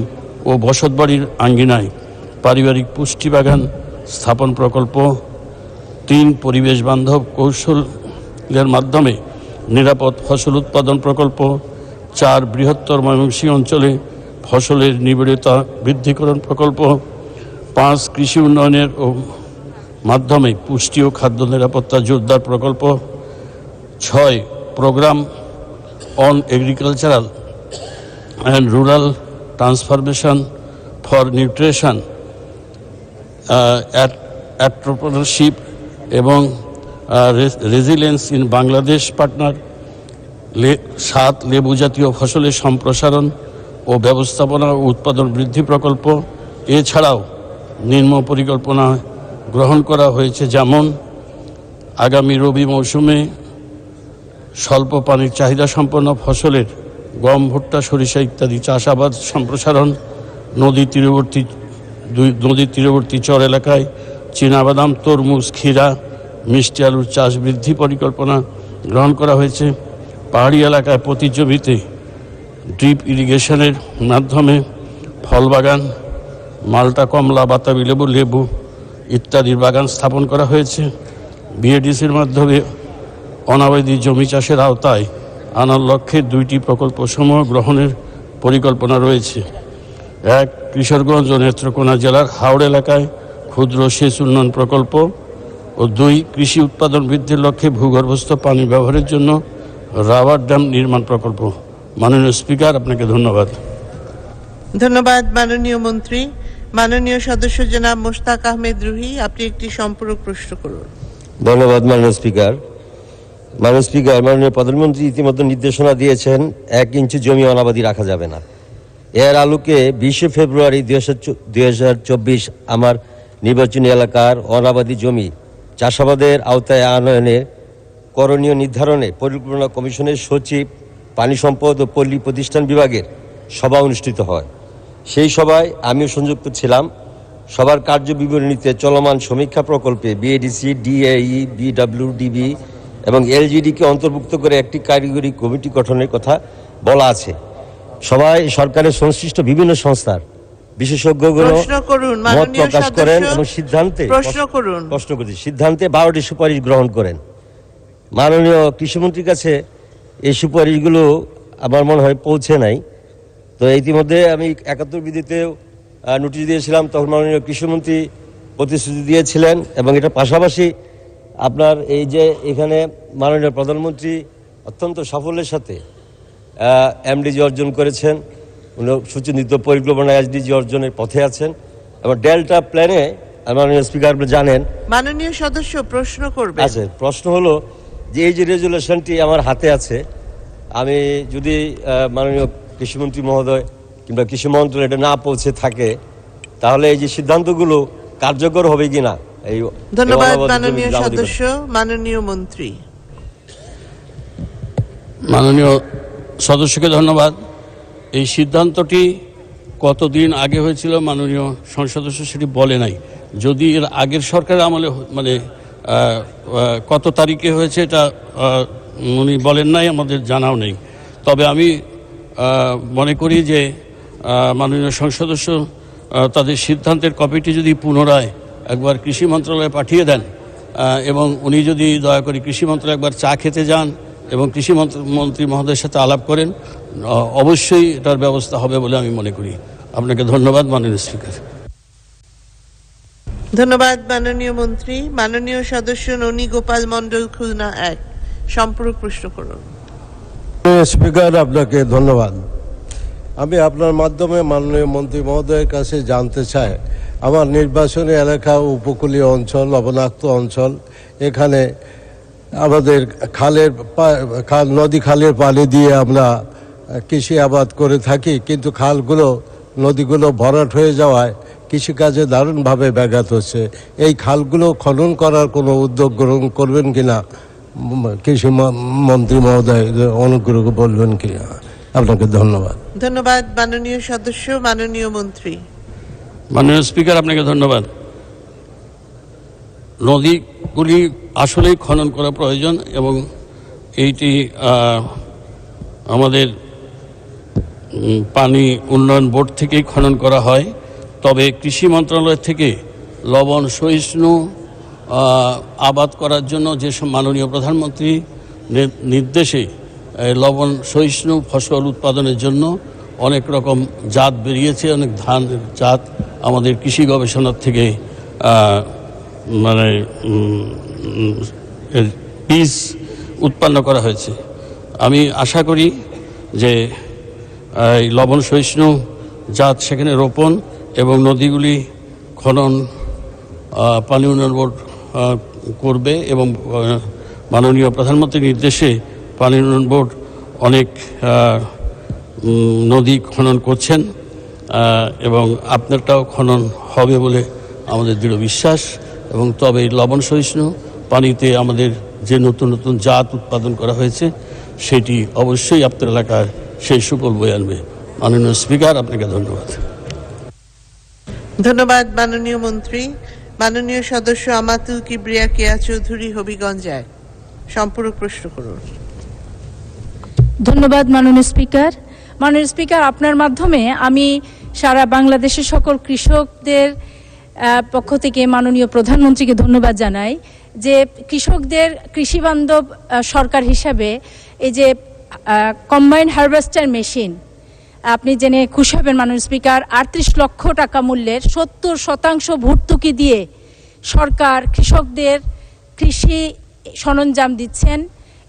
ও বসতবাড়ির আঙ্গিনায় পারিবারিক পুষ্টি বাগান স্থাপন প্রকল্প। 3. পরিবেশ বান্ধব কৌশলের মাধ্যমে নিরাপদ ফসল উৎপাদন প্রকল্প। 4. বৃহত্তর ময়মনসিংহ অঞ্চলে ফসলের নিবিড়তা বৃদ্ধিকরণ প্রকল্প। 5. কৃষি উন্নয়নের মাধ্যমে পুষ্টি ও খাদ্য নিরাপত্তা জোরদার প্রকল্প। 6. Programme on agricultural and rural transformation for nutrition entrepreneurship এবং রেজিলিয়েন্স ইন বাংলাদেশ পার্টনার। 7. লেবু জাতীয় ফসলের সম্প্রসারণ ও ব্যবস্থাপনা ও উৎপাদন বৃদ্ধি প্রকল্প। এছাড়াও নিম্ন পরিকল্পনা গ্রহণ করা হয়েছে, যেমন আগামী রবি মৌসুমে স্বল্প পানির চাহিদা সম্পন্ন ফসলের গম, ভুট্টা, সরিষা ইত্যাদি চাষাবাদ সম্প্রসারণ, নদীর তীরবর্তী চর এলাকায় চীনাবাদাম, তরমুজ, ক্ষীরা, মিষ্টি আলুর চাষ বৃদ্ধি পরিকল্পনা গ্রহণ করা হয়েছে। পাহাড়ি এলাকায় প্রতি জমিতে ড্রিপ ইরিগেশনের মাধ্যমে ফল বাগান, মালটা, কমলা, বাতাবি লেবু ইত্যাদির বাগান স্থাপন করা হয়েছে। বিএডিসির মাধ্যমে অনাবাদি জমি চাষের আওতায় আনার লক্ষ্যে 2টি প্রকল্পসমূহ গ্রহণের পরিকল্পনা রয়েছে। 1. কিশোরগঞ্জ ও নেত্রকোনা জেলার হাওড় এলাকায় ক্ষুদ্র সেচ উন্নয়ন প্রকল্প ও 2. কৃষি উৎপাদন বৃদ্ধির লক্ষ্যে ভূগর্ভস্থ পানি ব্যবহারের জন্য রাবার ড্যাম নির্মাণ প্রকল্প। মাননীয় স্পিকার, আপনাকে ধন্যবাদ। ধন্যবাদ মাননীয় মন্ত্রী। মাননীয় সদস্য জনাব মোশতাক আহমেদ রুহি, আপনি একটি সম্পূরক প্রশ্ন করুন। ধন্যবাদ মাননীয় স্পিকার। মাননীয় স্পিকার, মাননীয় প্রধানমন্ত্রী ইতিমধ্যে নির্দেশনা দিয়েছেন 1 ইঞ্চি জমি অনাবাদি রাখা যাবে না। এর আলোকে 20 ফেব্রুয়ারি 2024 আমার নির্বাচনী এলাকার অনাবাদি জমি চাষাবাদের আওতায় আনয়নে করণীয় নির্ধারণে পরিকল্পনা কমিশনের সচিব, পানি সম্পদ ও পল্লী প্রতিষ্ঠান বিভাগের সভা অনুষ্ঠিত হয়। সেই সভায় আমিও সংযুক্ত ছিলাম। সবার কার্য বিবরণীতে চলমান সমীক্ষা প্রকল্পে বিএডিসি, ডিএই, বিডব্লিউডিবি এবং এলজিডিকে অন্তর্ভুক্ত করে একটি কারিগরি কমিটি গঠনের কথা বলা আছে। সবাই সরকারের সংশ্লিষ্ট বিভিন্ন সংস্থার বিশেষজ্ঞগণ মত প্রকাশ করেন এবং সিদ্ধান্তে 12টি সুপারিশ গ্রহণ করেন। মাননীয় কৃষিমন্ত্রীর কাছে এই সুপারিশগুলো আমার মনে হয় পৌঁছে নাই। তো ইতিমধ্যে আমি 71 বিধিতেও নোটিশ দিয়েছিলাম, তখন মাননীয় কৃষিমন্ত্রী প্রতিশ্রুতি দিয়েছিলেন। এবং এটা পাশাপাশি আপনার এই যে এখানে মাননীয় প্রধানমন্ত্রী অত্যন্ত সাফল্যের সাথে এমডিজি অর্জন করেছেন, উনি সুচিন্তিত পরিকল্পনা এসডিজি অর্জনের পথে আছেন। এবং ডেল্টা প্ল্যানে মাননীয় স্পিকার জানেন, মাননীয় সদস্য প্রশ্ন করবেন। আচ্ছা, প্রশ্ন হলো যে এই যে রেজুলেশনটি আমার হাতে আছে, আমি যদি মাননীয় কৃষিমন্ত্রী মহোদয় কিংবা কৃষি মন্ত্রণালয় এটা না পৌঁছে থাকে, তাহলে এই যে সিদ্ধান্তগুলো কার্যকর হবে কিনা। এই ধন্যবাদ মাননীয় সদস্য। মাননীয় মন্ত্রী। মাননীয় সদস্যকে ধন্যবাদ। এই সিদ্ধান্তটি কতদিন আগে হয়েছিল মাননীয় সংসদ সদস্য সেটি বলে নাই। যদি এর আগের সরকারের আমলে মানে কত তারিখে হয়েছে এটা উনি বলেন নাই, আমাদের জানাও নেই। তবে আমি মনে করি যে মাননীয় সংসদ সদস্য তাদের সিদ্ধান্তের কপিটি যদি পুনরায় একবার কৃষি মন্ত্রণালয়ে পাঠিয়ে দেন এবং উনি যদি দয়া করে কৃষি মন্ত্রণালয়ে একবার চা খেতে যান এবং কৃষি মন্ত্রী মহোদয়ের সাথে আলাপ করেন, অবশ্যই এটার ব্যবস্থা হবে বলে আমি মনে করি। আপনাকে ধন্যবাদ মাননীয় স্পিকার। ধন্যবাদ মাননীয় মন্ত্রী। মাননীয় সদস্য ননী গোপাল মণ্ডল, খুলনা 1, সম্পূরক প্রশ্ন করুন। স্পিকার, আপনাকে ধন্যবাদ। আমি আপনার মাধ্যমে মাননীয় মন্ত্রী মহোদয়ের কাছে জানতে চাই, আমার নির্বাচনী এলাকা উপকূলীয় অঞ্চল, লবণাক্ত অঞ্চল। এখানে আমাদের নদী খালের পানি দিয়ে আমরা কৃষি আবাদ করে থাকি, কিন্তু নদীগুলো ভরাট হয়ে যাওয়ায় কৃষিকাজে দারুণভাবে ব্যাঘাত হচ্ছে। এই খালগুলো খনন করার কোনো উদ্যোগ গ্রহণ করবেন কিনা কৃষি মন্ত্রী মহোদয় অনুগ্রহ বলবেন কিনা? আপনাকে ধন্যবাদ। ধন্যবাদ মাননীয় সদস্য। মাননীয় মন্ত্রী। মাননীয় স্পিকার, আপনাকে ধন্যবাদ। নদীগুলি আসলেই খনন করা প্রয়োজন এবং এইটি আমাদের পানি উন্নয়ন বোর্ড থেকেই খনন করা হয়। তবে কৃষি মন্ত্রণালয় থেকে লবণ সহিষ্ণু আবাদ করার জন্য যেসব মাননীয় প্রধানমন্ত্রী নির্দেশে লবণ সহিষ্ণু ফসল উৎপাদনের জন্য অনেক রকম জাত বেরিয়েছে, অনেক ধানের জাত আমাদের কৃষি গবেষণার থেকে বীজ উৎপন্ন করা হয়েছে। আমি আশা করি যে এই লবণ সহিষ্ণু জাত সেখানে রোপণ এবং নদীগুলি খনন পানি উন্নয়ন বোর্ড করবে এবং মাননীয় প্রধানমন্ত্রীর নির্দেশে পানি উন্নয়ন বোর্ড অনেক নদী খনন করছেন এবং আপনারটাও খনন হবে বলে আমাদের দৃঢ় বিশ্বাস। এবং তবে লবণ সহিষ্ণু পানিতে আমাদের যে নতুন নতুন জাত উৎপাদন করা হয়েছে সেটি অবশ্যই আপনার এলাকার সেই সুফল বয়ে আনবে। মাননীয় স্পিকার, আপনাকে ধন্যবাদ। ধন্যবাদ মাননীয় মন্ত্রী। মাননীয় সদস্য আমাতুল কিবরিয়া কেয়া চৌধুরী, হবিগঞ্জ 1, সম্পূরক প্রশ্ন করুন। ধন্যবাদ মাননীয় স্পিকার। মাননীয় স্পিকার, আপনার মাধ্যমে আমি সারা বাংলাদেশের সকল কৃষকদের পক্ষ থেকে মাননীয় প্রধানমন্ত্রীকে ধন্যবাদ জানাই যে কৃষকদের কৃষিবান্ধব সরকার হিসাবে এই যে কম্বাইন্ড হারভেস্টার মেশিন আপনি জেনে খুশি হবেন মাননীয় স্পিকার, 38 লক্ষ টাকা মূল্যের 70% ভর্তুকি দিয়ে সরকার কৃষকদের কৃষি সরঞ্জাম দিচ্ছেন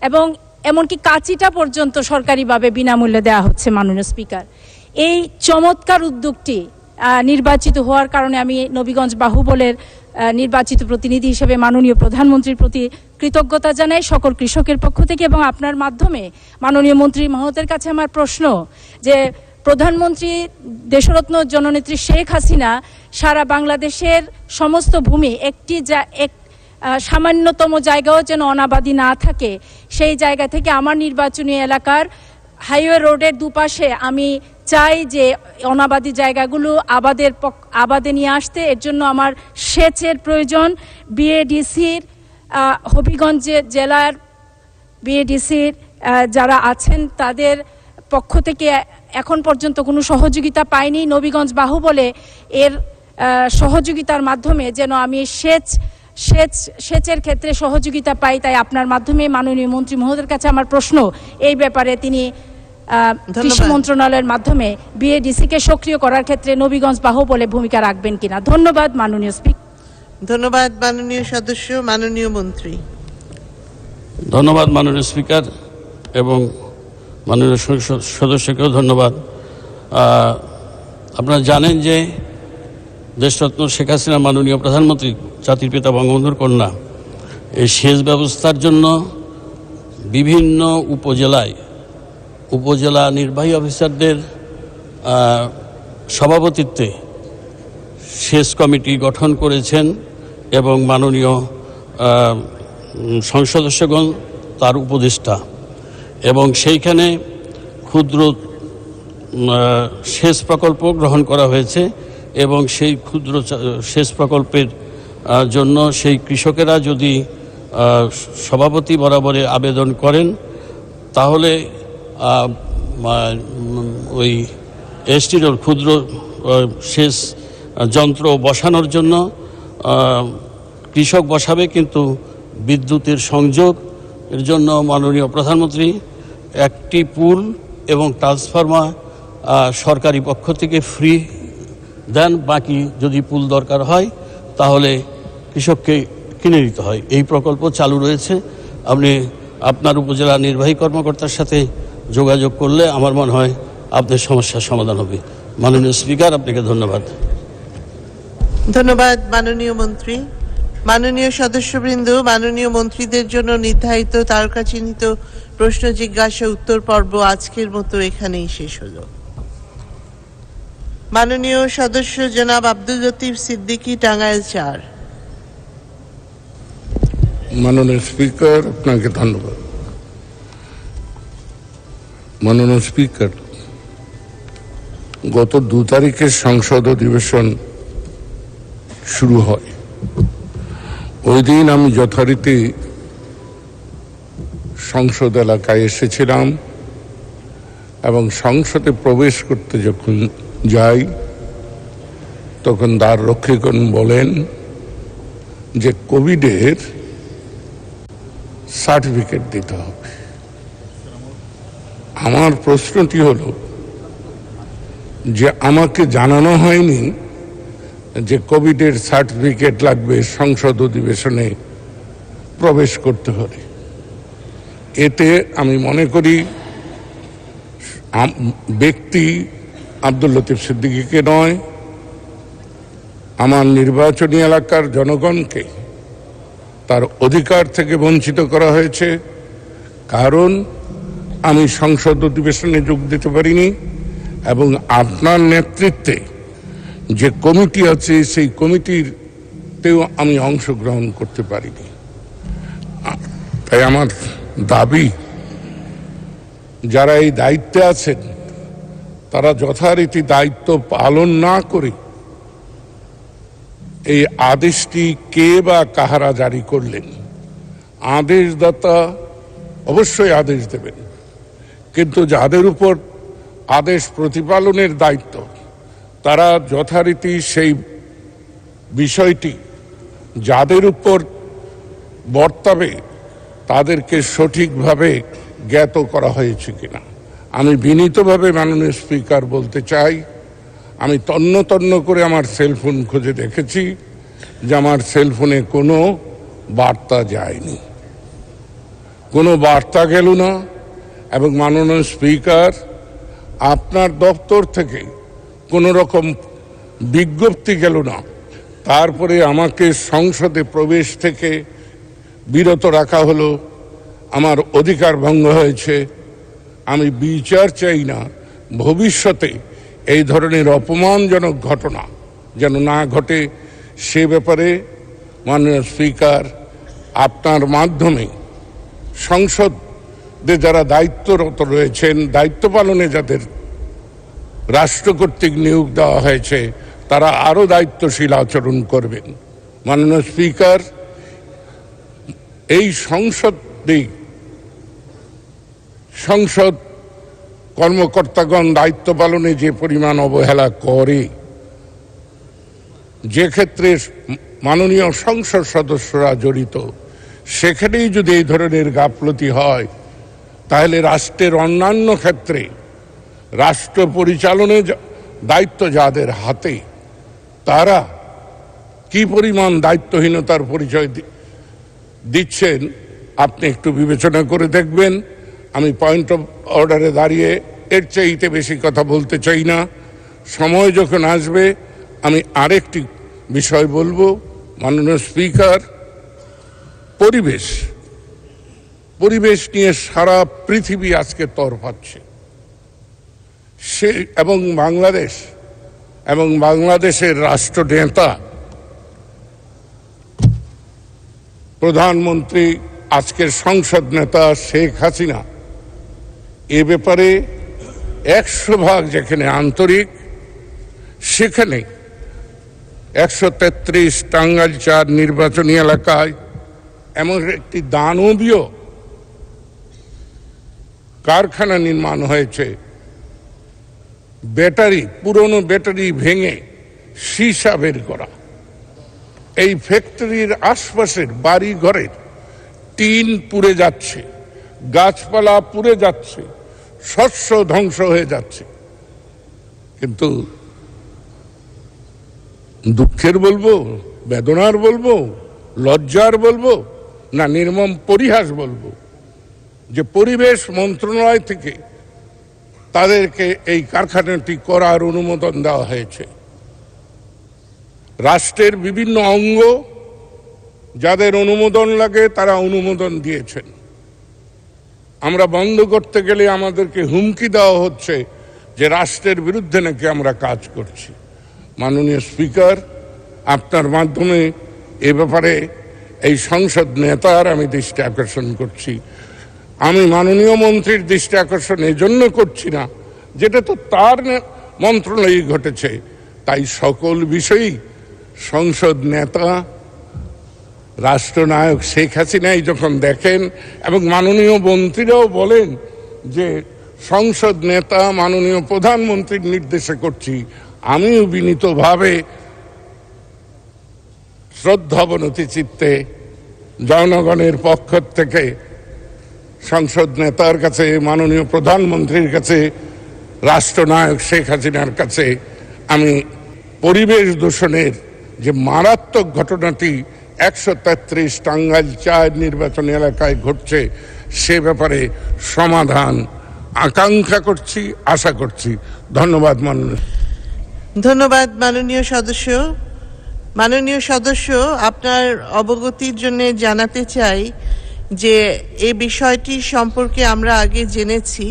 এবং এমনকি কাঁচিটা পর্যন্ত সরকারিভাবে বিনামূল্যে দেওয়া হচ্ছে। মাননীয় স্পিকার, এই চমৎকার উদ্যোগটি নির্বাচিত হওয়ার কারণে আমি নবীগঞ্জ বাহুবলের নির্বাচিত প্রতিনিধি হিসেবে মাননীয় প্রধানমন্ত্রীর প্রতি কৃতজ্ঞতা জানাই সকল কৃষকের পক্ষ থেকে। এবং আপনার মাধ্যমে মাননীয় মন্ত্রী মহোদয়ের কাছে আমার প্রশ্ন যে প্রধানমন্ত্রী দেশরত্ন জননেত্রী শেখ হাসিনা সারা বাংলাদেশের সমস্ত ভূমি সামান্যতম জায়গাও যেন অনাবাদি না থাকে, সেই জায়গা থেকে আমার নির্বাচনী এলাকার হাইওয়ে রোডের দুপাশে আমি চাই যে অনাবাদি জায়গাগুলো আবাদে নিয়ে আসতে। এর জন্য আমার সেচের প্রয়োজন। বিএডিসির হবিগঞ্জ জেলার বিএডিসির যারা আছেন তাদের পক্ষ থেকে এখন পর্যন্ত কোনো সহযোগিতা পাইনি। নবীগঞ্জ বাহুবলে এর সহযোগিতার মাধ্যমে যেন আমি সেচের ক্ষেত্রে সহযোগিতা পাই। তাই আপনার মাধ্যমে মাননীয় মন্ত্রী মহোদয়ের কাছে আমার প্রশ্ন, এই ব্যাপারে তিনি কৃষি মন্ত্রণালয়ের মাধ্যমে বিএডিসিকে সক্রিয় করার ক্ষেত্রে নবীগঞ্জ বাহুবলে ভূমিকা রাখবেন কিনা? ধন্যবাদ মাননীয় স্পিকার। ধন্যবাদ মাননীয় সদস্য। মাননীয় মন্ত্রী। ধন্যবাদ মাননীয় স্পিকার এবং মাননীয় সদস্যকেও ধন্যবাদ। আপনারা জানেন যে দেশরত্ন শেখ হাসিনা মাননীয় প্রধানমন্ত্রী জাতির পিতা বঙ্গবন্ধুর কন্যা এই সেচ ব্যবস্থার জন্য বিভিন্ন উপজেলা নির্বাহী অফিসারদের সভাপতিত্বে সেচ কমিটি গঠন করেছেন এবং মাননীয় সংসদ সদস্যগণ তার উপদেষ্টা, এবং সেইখানে ক্ষুদ্র সেচ প্রকল্প গ্রহণ করা হয়েছে এবং সেই ক্ষুদ্র সেচ প্রকল্পের জন্য সেই কৃষকেরা যদি সভাপতি বরাবরে আবেদন করেন তাহলে ওই এসটির ক্ষুদ্র সেচ যন্ত্র বসানোর জন্য কৃষক বসাবে, কিন্তু বিদ্যুতের সংযোগ এর জন্য মাননীয় প্রধানমন্ত্রী একটি পুল এবং ট্রান্সফরমার সরকারি পক্ষ থেকে ফ্রি দেন। বাকি যদি পুল দরকার হয় তাহলে কৃষককে কিনে নিতে হয়। এই প্রকল্প চালু রয়েছে। আপনি আপনার উপজেলা নির্বাহী কর্মকর্তার সাথে যোগাযোগ করলে আমার মনে হয় আপনার সমস্যার সমাধান হবে। মাননীয় স্পিকার, আপনাকে ধন্যবাদ। ধন্যবাদ মাননীয় মন্ত্রী। মাননীয় সদস্যবৃন্দ, মাননীয় মন্ত্রীদের জন্য নির্ধারিত তারকা চিহ্নিত প্রশ্ন জিজ্ঞাসা উত্তর পর্ব আজকের মতো এখানেই শেষ হলো। মাননীয় সদস্য জনাব আব্দুল লতিফ সিদ্দিকী, টাঙ্গাইল 4। মাননীয় স্পিকার, আপনাকে ধন্যবাদ। মাননীয় স্পিকার, গত 2 তারিখে সংসদ অধিবেশন শুরু হয়। ওই দিন আমি যথারীতি সংসদ এলাকায় এসেছিলাম এবং সংসদে প্রবেশ করতে যখন যাই তখন দ্বার রক্ষীগণ বলেন যে কোভিডের সার্টিফিকেট দিতে হবে। আমার প্রশ্নটি হলো যে আমাকে জানানো হয়নি যে কোভিডের সার্টিফিকেট লাগবে সংসদ অধিবেশনে প্রবেশ করতে হলে। এতে আমি মনে করি ব্যক্তি আব্দুল লতিফ সিদ্দিকীকে নয়, আমার নির্বাচনী এলাকার জনগণকে তার অধিকার থেকে বঞ্চিত করা হয়েছে। কারণ আমি সংসদ অধিবেশনে যোগ দিতে পারিনি এবং আপনার নেতৃত্বে যে কমিটি আছে সেই কমিটিতেও আমি অংশগ্রহণ করতে পারিনি। তাই আমার দাবি, যারা এই দায়িত্বে আছেন তারা যথারীতি দায়িত্ব পালন না করে এই আদেশটি কে বা কাহারা জারি করলেন। আদেশদাতা অবশ্যই আদেশ দেবেন, কিন্তু যাদের উপর আদেশ প্রতিপালনের দায়িত্ব তারা যথারীতি সেই বিষয়টি যাদের উপর বর্তাবে তাদেরকে সঠিকভাবে জ্ঞাত করা হয়েছে কিনা। আমি বিনীতভাবে মাননীয় স্পিকার বলতে চাই, আমি তন্ন তন্ন করে আমার সেলফোন খুঁজে দেখেছি যে আমার সেলফোনে কোনো বার্তা যায়নি, কোনো বার্তা গেল না। এবং মাননীয় স্পিকার, আপনার দপ্তর থেকে কোনো রকম বিজ্ঞপ্তি গেল না। তারপরে আমাকে সংসদে প্রবেশ থেকে বিরত রাখা হলো, আমার অধিকার ভঙ্গ হয়েছে। আমি বিচার চাই না ভবিষ্যতে এই ধরনের অপমানজনক ঘটনা যেন না ঘটে। সে ব্যাপারে মাননীয় স্পিকার, আপনার মাধ্যমে সংসদে যারা দায়িত্বরত রয়েছেন, দায়িত্ব পালনে যাদের রাষ্ট্র কর্তৃক নিয়োগ দেওয়া হয়েছে, তারা আরও দায়িত্বশীল আচরণ করবেন। মাননীয় স্পিকার, এই সংসদ কর্মকর্তাগণ দায়িত্ব পালনে যে পরিমাণ অবহেলা করে, যে ক্ষেত্রে মাননীয় সংসদ সদস্যরা জড়িত, সেখানেই যদি এই ধরনের গাফলতি হয়, তাহলে রাষ্ট্রের অন্যান্য ক্ষেত্রে রাষ্ট্র পরিচালনের দায়িত্ব যাদের হাতে, তারা কি পরিমাণ দায়িত্বহীনতার পরিচয় দিচ্ছেন আপনি একটু বিবেচনা করে দেখবেন। আমি পয়েন্ট অফ অর্ডারে দাঁড়িয়ে এর চাইতে বেশি কথা বলতে চাই না। সময় যখন আসবে আমি আরেকটি বিষয় বলবো। মাননীয় স্পিকার, পরিবেশ নিয়ে সারা পৃথিবী আজকে তরফাচ্ছে। এবং বাংলাদেশের রাষ্ট্রনেতা প্রধানমন্ত্রী, আজকের সংসদ নেতা শেখ হাসিনা এ ব্যাপারে 100% যেখানে আন্তরিক, সেখানে 133 টাঙ্গাইল 4 নির্বাচনী এলাকায় এমন একটি দানবীয় কারখানা নির্মাণ হয়েছে। পুরনো ব্যাটারি ভেঙে সীসা বের করা। এই ফ্যাক্টরির আশপাশের বাড়ি ঘরের টিন পুড়ে যাচ্ছে, গাছপালা পুড়ে যাচ্ছে, শস্য ধ্বংস হয়ে যাচ্ছে। কিন্তু দুঃখের বলবো, বেদনার বলবো, লজ্জার বলবো, না নির্মম পরিহাস বলবো যে পরিবেশ মন্ত্রণালয় থেকে তাদেরকে এই কারখানাটি করার অনুমোদন দেওয়া হয়েছে। রাষ্ট্রের বিভিন্ন অঙ্গ যাদের অনুমোদন লাগে তারা অনুমোদন দিয়েছেন। আমরা বন্ধ করতে গেলে আমাদেরকে হুমকি দেওয়া হচ্ছে যে রাষ্ট্রের বিরুদ্ধে নাকি আমরা কাজ করছি। মাননীয় স্পিকার, আপনার মাধ্যমে এ ব্যাপারে এই সংসদ নেতার আমি দৃষ্টি আকর্ষণ করছি। আমি মাননীয় মন্ত্রীর দৃষ্টি আকর্ষণ এই জন্য করছি না, যেটা তো তার মন্ত্রণালয়ে ঘটেছে, তাই সকল বিষয়ই সংসদ নেতা রাষ্ট্রনায়ক শেখ হাসিনাই যখন দেখেন এবং মাননীয় মন্ত্রীরাও বলেন যে সংসদ নেতা মাননীয় প্রধানমন্ত্রীর নির্দেশে করছি, আমিও বিনীতভাবে শ্রদ্ধাবনতি চিত্তে জনগণের পক্ষ থেকে সংসদ নেতার কাছে, মাননীয় প্রধানমন্ত্রীর কাছে, রাষ্ট্রনায়ক শেখ হাসিনার কাছে আমি পরিবেশ দূষণের যে মারাত্মক ঘটনাটি 133 টাঙ্গাইল 4 নির্বাচনী এলাকায় ঘটছে সে ব্যাপারে সমাধান আকাঙ্ক্ষা করছি, আশা করছি। ধন্যবাদ মাননীয়। ধন্যবাদ মাননীয় সদস্য। মাননীয় সদস্য, আপনার অবগতির জন্য জানাতে চাই যে এই বিষয়টি সম্পর্কে আমরা আগে জেনেছি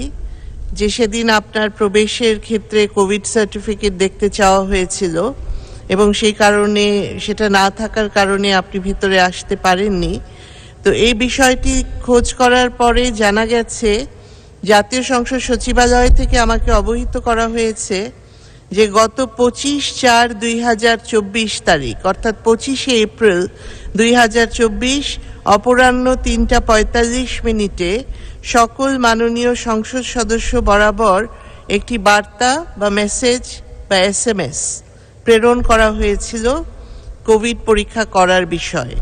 যে সেদিন আপনার প্রবেশের ক্ষেত্রে কোভিড সার্টিফিকেট দেখতে চাওয়া হয়েছিল এবং সেই কারণে সেটা না থাকার কারণে আপনি ভিতরে আসতে পারেননি। তো এই বিষয়টি খোঁজ করার পরে জানা গেছে, জাতীয় সংসদ সচিবালয় থেকে আমাকে অবহিত করা হয়েছে যে গত 25/4/2024 তারিখ অর্থাৎ 25শে এপ্রিল 2024 অপরাহ্ন 3:45 সকল মাননীয় সংসদ সদস্য বরাবর একটি বার্তা বা মেসেজ বা SMS প্রেরণ করা হয়েছিল কোভিড পরীক্ষা করার বিষয়ে।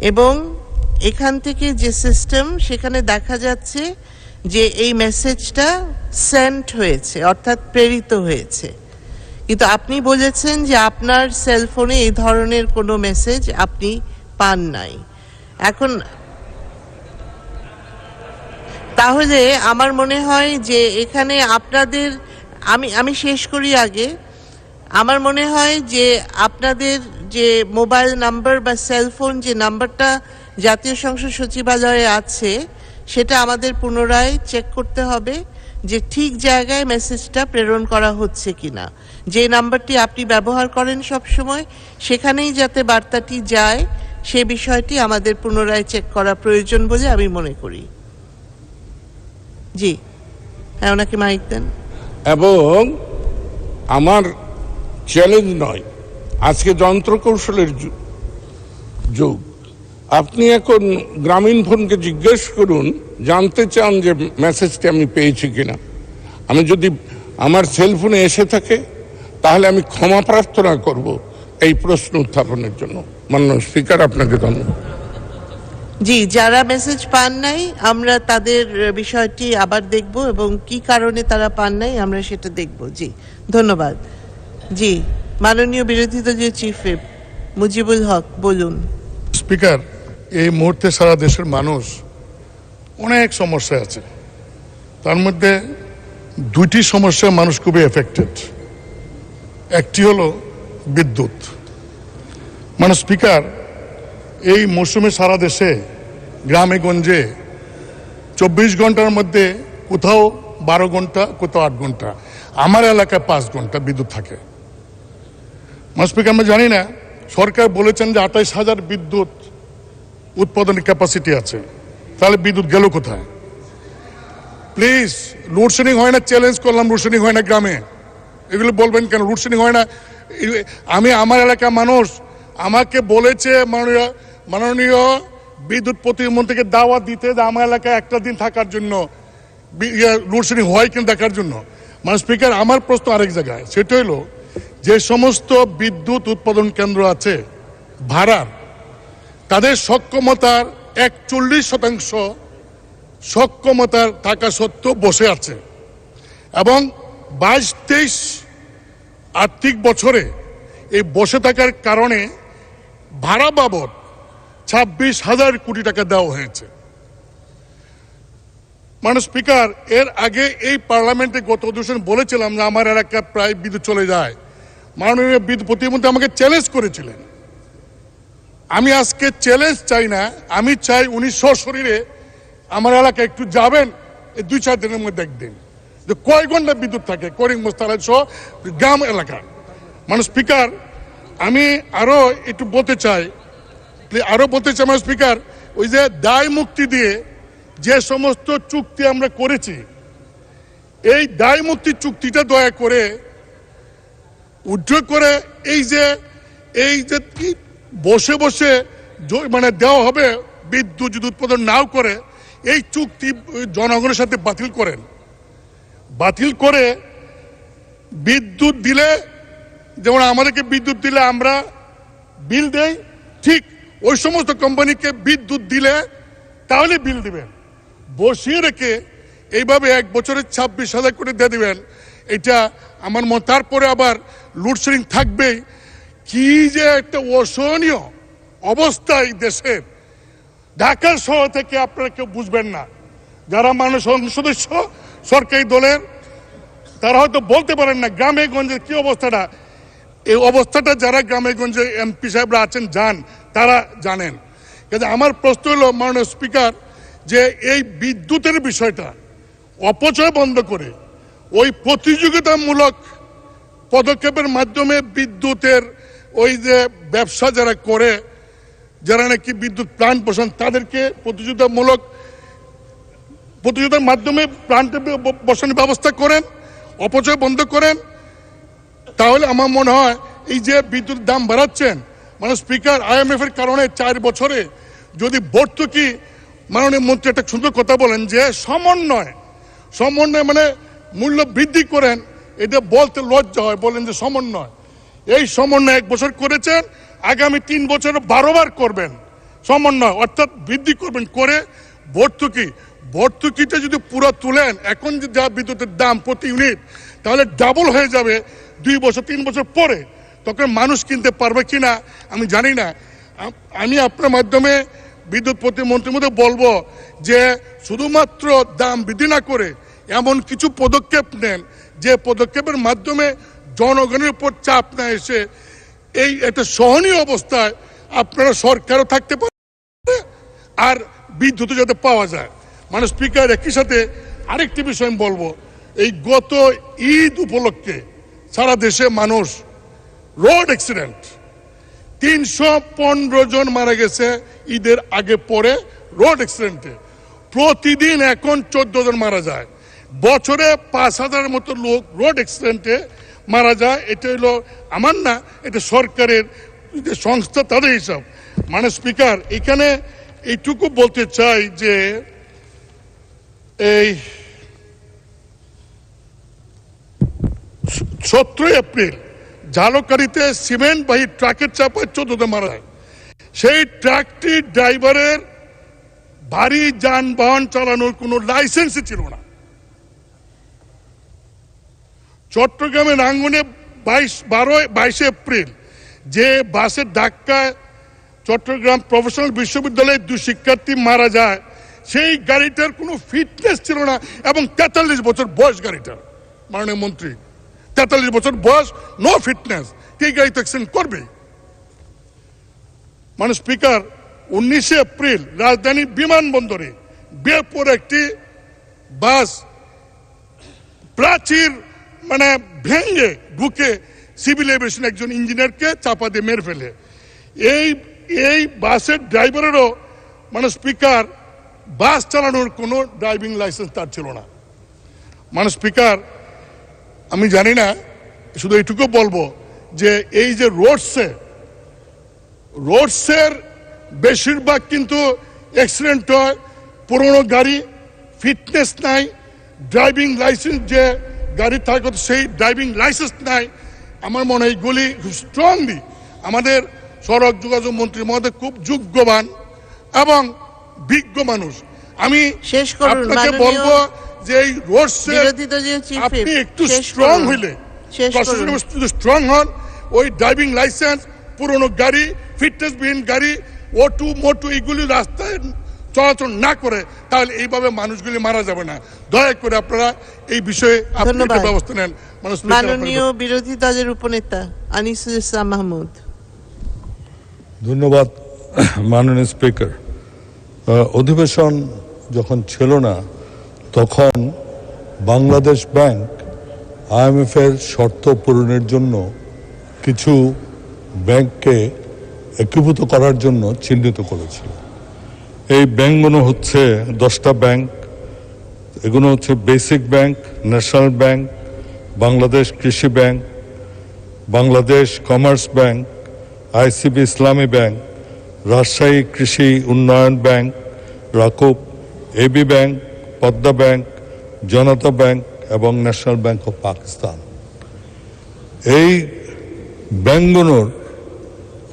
এবং এখান থেকে যে সিস্টেম, সেখানে দেখা যাচ্ছে যে এই মেসেজটা সেন্ট হয়েছে অর্থাৎ প্রেরিত হয়েছে, কিন্তু আপনি বলেছেন যে আপনার সেলফোনে এই ধরনের কোনো মেসেজ আপনি পান নাই। এখন তাহলে আমার মনে হয় যে এখানে আপনাদের আমি শেষ করি আগে। আমার মনে হয় যে আপনাদের যে মোবাইল নাম্বার বা সেলফোন যে নাম্বারটা জাতীয় সংসদ সচিবালয়ে আছে সেটা আমাদের পুনরায় চেক করতে হবে যে ঠিক জায়গায় মেসেজটা প্রেরণ করা হচ্ছে কিনা। যে নাম্বারটি আপনি ব্যবহার করেন সব সময় সেখানেই যাতে বার্তাটি যায় সে বিষয়টি আমাদের পুনরায় চেক করা প্রয়োজন বলে আমি মনে করি। জি হ্যাঁ, ওনাকে মাইক দেন। এবং আমার চ্যালেঞ্জ নয়, আজকে যন্ত্রকৌশলের যুগ। আপনি এখন গ্রামীণ ফোনকে জিজ্ঞেস করুন, জানতে চান যে মেসেজটি আমি পেয়েছি কিনা। আমি যদি আমার সেলফোনে এসে থাকে তাহলে আমি ক্ষমা প্রার্থনা করব এই প্রশ্ন উত্থাপনের জন্য। মাননীয় স্পিকার, আপনাকে ধন্যবাদ। জি, যারা মেসেজ পান নাই আমরা তাদের বিষয়টি আবার দেখব এবং কি কারণে তারা পান নাই আমরা সেটা দেখব। জি ধন্যবাদ। জি মাননীয় বিরোধী দলীয় চিফ হুইপ মুজিবুল হক, বলুন। স্পিকার, এই মুহূর্তে সারা দেশের মানুষ অনেক সমস্যা আছে, তার মধ্যে দুইটি সমস্যা মানুষ খুবই এফেক্টেড। একটি হলো বিদ্যুৎ। মানে স্পিকার, এই মৌসুমে সারা দেশে গ্রামে গঞ্জে 24 ঘন্টার মধ্যে কোথাও 12 ঘন্টা, কোথাও 8 ঘন্টা, আমার এলাকায় 5 ঘন্টা বিদ্যুৎ থাকে। মানে স্পিকার, আমরা জানি না, সরকার বলেছেন যে 28,000 বিদ্যুৎ উৎপাদনের ক্যাপাসিটি আছে, তাহলে বিদ্যুৎ গেল কোথায়? প্লিজ, লোডশেডিং হয় না, চ্যালেঞ্জ করলাম, লোডশেডিং হয় না গ্রামে, এগুলো বলবেন কেন? লোডশেডিং হয় না। আমি আমার এলাকার মানুষ আমাকে বলেছে মাননীয় বিদ্যুৎ প্রতিমন্ত্রীকে দাওয়াত দিতে যে আমার এলাকায় একটা দিন থাকার জন্য লোডশেডিং হয় কিনা দেখার জন্য। মানে স্পিকার, আমার প্রশ্ন আরেক জায়গায়, সেটা হলো যে সমস্ত বিদ্যুৎ উৎপাদন কেন্দ্র আছে ভাড়ার, তাদের সক্ষমতার 41% সক্ষমতার থাকা সত্ত্বেও বসে আছে এবং 22-23 আর্থিক বছরে এই বসে থাকার কারণে ভাড়া বাবদ 26,000 কোটি টাকা দেওয়া হয়েছে। মানে স্পিকার, এর আগে এই পার্লামেন্টে গত অধিবেশন বলেছিলাম যে আমার এলাকায় প্রায় বিদ্যুৎ চলে যায়, মাননীয় প্রতিমন্ত্রী আমাকে চ্যালেঞ্জ করেছিলেন। আমি আজকে চ্যালেঞ্জ চাই না, আমি চাই উনি সশরীরে আমার এলাকায় একটু যাবেন, এই 2-4 দিনের মধ্যে একদিন, যে কয় ঘন্টা বিদ্যুৎ থাকে করিম মোস্তালায় সহ গ্রাম এলাকায়। মানে স্পিকার, আমি আরো একটু বলতে চাই মানে স্পিকার, ওই যে দায় মুক্তি দিয়ে যে সমস্ত চুক্তি আমরা করেছি, এই দায় মুক্তি চুক্তিটা দয়া করে উদ্যোগ করে এই যে বসে বসে মানে দেওয়া হবে বিদ্যুৎ যদি উৎপাদন নাও করে, এই চুক্তি জনগণের সাথে বাতিল করেন। বাতিল করে বিদ্যুৎ দিলে, যেমন আমাদেরকে বিদ্যুৎ দিলে আমরা বিল দেই, ঠিক ওই সমস্ত কোম্পানিকে বিদ্যুৎ দিলে তাহলে বিল দিবেন। বসিয়ে রেখে এইভাবে 1 বছরে 26,000 করে দিয়ে দিবেন, এটা আমার মত। তারপরে আবার লোডশেডিং থাকবেই। কি যে একটা অসহনীয় অবস্থায় দেশের, ঢাকা শহর থেকে আপনারা কেউ বুঝবেন না। যারা মানুষ সদস্য সরকারি দলের, তারা হয়তো বলতে পারেন না গ্রামে গঞ্জের কি অবস্থাটা। এই অবস্থাটা যারা গ্রামে গঞ্জে এমপি সাহেবরা আছেন তারা জানেন। কাজে আমার প্রশ্ন হলো মাননীয় স্পিকার, যে এই বিদ্যুতের বিষয়টা অপচয় বন্ধ করে ওই প্রতিযোগিতামূলক পদক্ষেপের মাধ্যমে বিদ্যুতের ওই যে ব্যবসা যারা করে, যারা নাকি বিদ্যুৎ প্লান্ট বসান, তাদেরকে প্রতিযোগিতার মাধ্যমে প্লান্ট বসানোর ব্যবস্থা করেন, অপচয় বন্ধ করেন। তাহলে আমার মনে হয় এই যে বিদ্যুৎ দাম বাড়াচ্ছেন, মানে স্পিকার, IMF এর কারণে 4 বছরে যদি ভর্তুকি, মাননীয় মন্ত্রী একটা সুন্দর কথা বলেন যে সমন্বয় মানে মূল্য বৃদ্ধি করেন, এটা বলতে লজ্জা হয়, বলেন যে সমন্বয়। এই সমন্বয় 1 বছর করেছেন, আগামী 3 বছর 12 বার করবেন সমন্বয়, অর্থাৎ বৃদ্ধি করবেন। করে ভর্তুকিটা যদি পুরো তুলেন, এখন যে যা বিদ্যুতের দাম প্রতি ইউনিট, তাহলে ডাবল হয়ে যাবে 2 বছর 3 বছর পরে। তখন মানুষ কিনতে পারবে কিনা আমি জানি না। আমি আপনার মাধ্যমে বিদ্যুৎ প্রতিমন্ত্রীর মধ্যে বলবো যে শুধুমাত্র দাম বৃদ্ধি না করে এমন কিছু পদক্ষেপ নেন, যে পদক্ষেপের মাধ্যমে জনগণের উপর চাপ না এসে এই একটা সহনীয় অবস্থায় আপনারা সরকারও থাকতে পারে আর বিদ্যুৎ যাতে পাওয়া যায়। মানে স্পিকার, একই সাথে আরেকটি বিষয় আমি বলবো, এই গত ঈদ উপলক্ষে সারা দেশে মানুষ রোড অ্যাক্সিডেন্ট 315 জন মারা গেছে ঈদের আগে পরে রোড অ্যাক্সিডেন্টে। প্রতিদিন এখন 14 জন মারা যায়। বছরে 5,000 মতো লোক রোড অ্যাক্সিডেন্টে মারা যায়। এটা হলো আমার না, এটা সরকারের যে সংস্থা তাদের হিসাব। মানে স্পিকার, এখানে এইটুকু বলতে চাই যে এই 17 এপ্রিল ঝালকাঠিতে সিমেন্টবাহী ট্রাকের চাপায় 14 জন মারা যায়। সেই ট্রাকটি ড্রাইভারের ভারী যানবাহন চালানোর কোনো লাইসেন্সই ছিল না। চট্টগ্রামের রাঙ্গুনে 22 এপ্রিল যে বাসের ধাক্কায় চট্টগ্রাম প্রফেশনাল বিশ্ববিদ্যালয়ের 2 শিক্ষার্থী মারা যায়, সেই গাড়িটার কোনো ফিটনেস ছিল না এবং 43 বছর বয়স গাড়িটার। মাননীয় মন্ত্রী, 43 বছর বয়স, নো ফিটনেস, এই গাড়ি তো অ্যাক্সিডেন্ট করবে। মানে স্পিকার, 19 এপ্রিল রাজধানী বিমানবন্দরে বেপর একটি বাস প্রাচীর মানে ভেঙে ঢুকে সিভিল এভিয়েশন একজন ইঞ্জিনিয়ারকে চাপা দিয়ে মেরে ফেলে। এই বাসের ড্রাইভারেরও মানে স্পিকার বাস চালানোর কোনো ড্রাইভিং লাইসেন্স তার ছিল না। মানে স্পিকার, আমি জানি না, শুধু এইটুকু বলবো যে এই যে রোডসের বেশিরভাগ কিন্তু অ্যাক্সিডেন্ট হয়, পুরনো গাড়ি, ফিটনেস নাই, ড্রাইভিং লাইসেন্স যে গাড়ি থাকে সেই ড্রাইভিং লাইসেন্স নাই। আমার মনে হয় এইগুলি খুব স্ট্রংলি আমাদের সড়ক যোগাযোগ মন্ত্রী মহোদয় খুব যোগ্যবান এবং বিজ্ঞ মানুষ। আমি আপনাকে বলবো যে এই রোডসের আপনি একটু স্ট্রং হইলে, স্ট্রং হন, ওই ড্রাইভিং লাইসেন্স, পুরনো গাড়ি, ফিটনেসবিহীন গাড়ি, মোটু এগুলি রাস্তায় চলাচল না করে, তাহলে এইভাবে মানুষগুলি মারা যাবে না। দয়া করে আপনারা এই বিষয়ে আপনি একটা ব্যবস্থা নেন। মাননীয় বিরোধী দলের উপনেতা আনিসুল ইসলাম মাহমুদ। ধন্যবাদ মাননীয় স্পিকার। অধিবেশন যখন ছিল না তখন বাংলাদেশ ব্যাংক IMF এর শর্ত পূরণের জন্য কিছু ব্যাংককে একীভূত করার জন্য চিহ্নিত করেছিল। এই ব্যাংকগুলো হচ্ছে 10টা ব্যাংক। এগুলো হচ্ছে basic bank, national bank, Bangladesh Krishi bank, Bangladesh commerce bank, ICB Islami bank, Rajshahi Krishi Unnayan bank, Rakub, AB bank, Padma bank, Janata bank এবং ন্যাশনাল ব্যাংক অফ পাকিস্তান। এই ব্যাংকগুলোর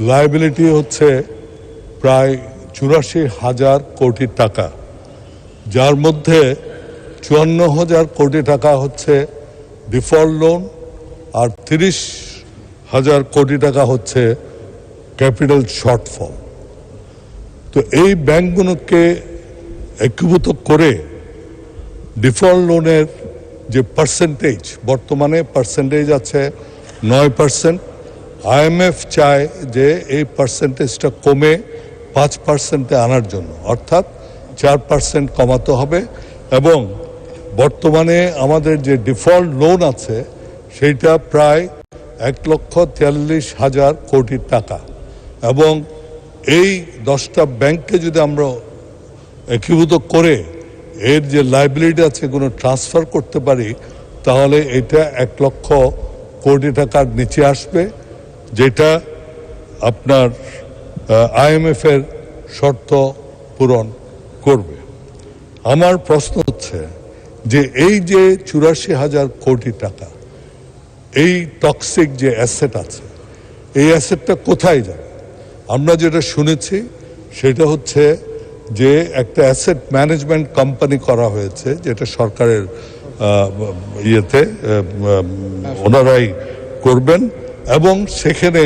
লায়াবিলিটি হচ্ছে প্রায় 84,000 কোটি টাকা, যার মধ্যে 54,000 কোটি টাকা হচ্ছে ডিফল্ট লোন আর 30,000 কোটি টাকা হচ্ছে ক্যাপিটাল শর্টফল। তো এই ব্যাংকগুলোকে একীভূত করে ডিফল্ট লোনের যে পার্সেন্টেজ, বর্তমানে পার্সেন্টেজ আছে 9%। IMF চায় যে এই পার্সেন্টেজটা কমে 5%-এ আনার জন্য, অর্থাৎ 4% কমাতে হবে। এবং বর্তমানে আমাদের যে ডিফল্ট লোন আছে সেইটা প্রায় 1,43,000 কোটি টাকা। এবং এই 10টা ব্যাংককে যদি আমরা একীভূত করে এর যে লাইবিলিটি আছে এগুলো ট্রান্সফার করতে পারি, তাহলে এটা 1 লক্ষ কোটি টাকার নিচে আসবে, যেটা আপনার IMF এর শর্ত পূরণ করবে। আমার প্রশ্ন হচ্ছে যে এই যে 84,000 কোটি টাকা, এই টক্সিক যে অ্যাসেট আছে, এই অ্যাসেটটা কোথায় যাবে? আমরা যেটা শুনেছি সেটা হচ্ছে যে একটা অ্যাসেট ম্যানেজমেন্ট কোম্পানি করা হয়েছে, যেটা সরকারের ইয়েতে ওনারাই করবেন, এবং সেখানে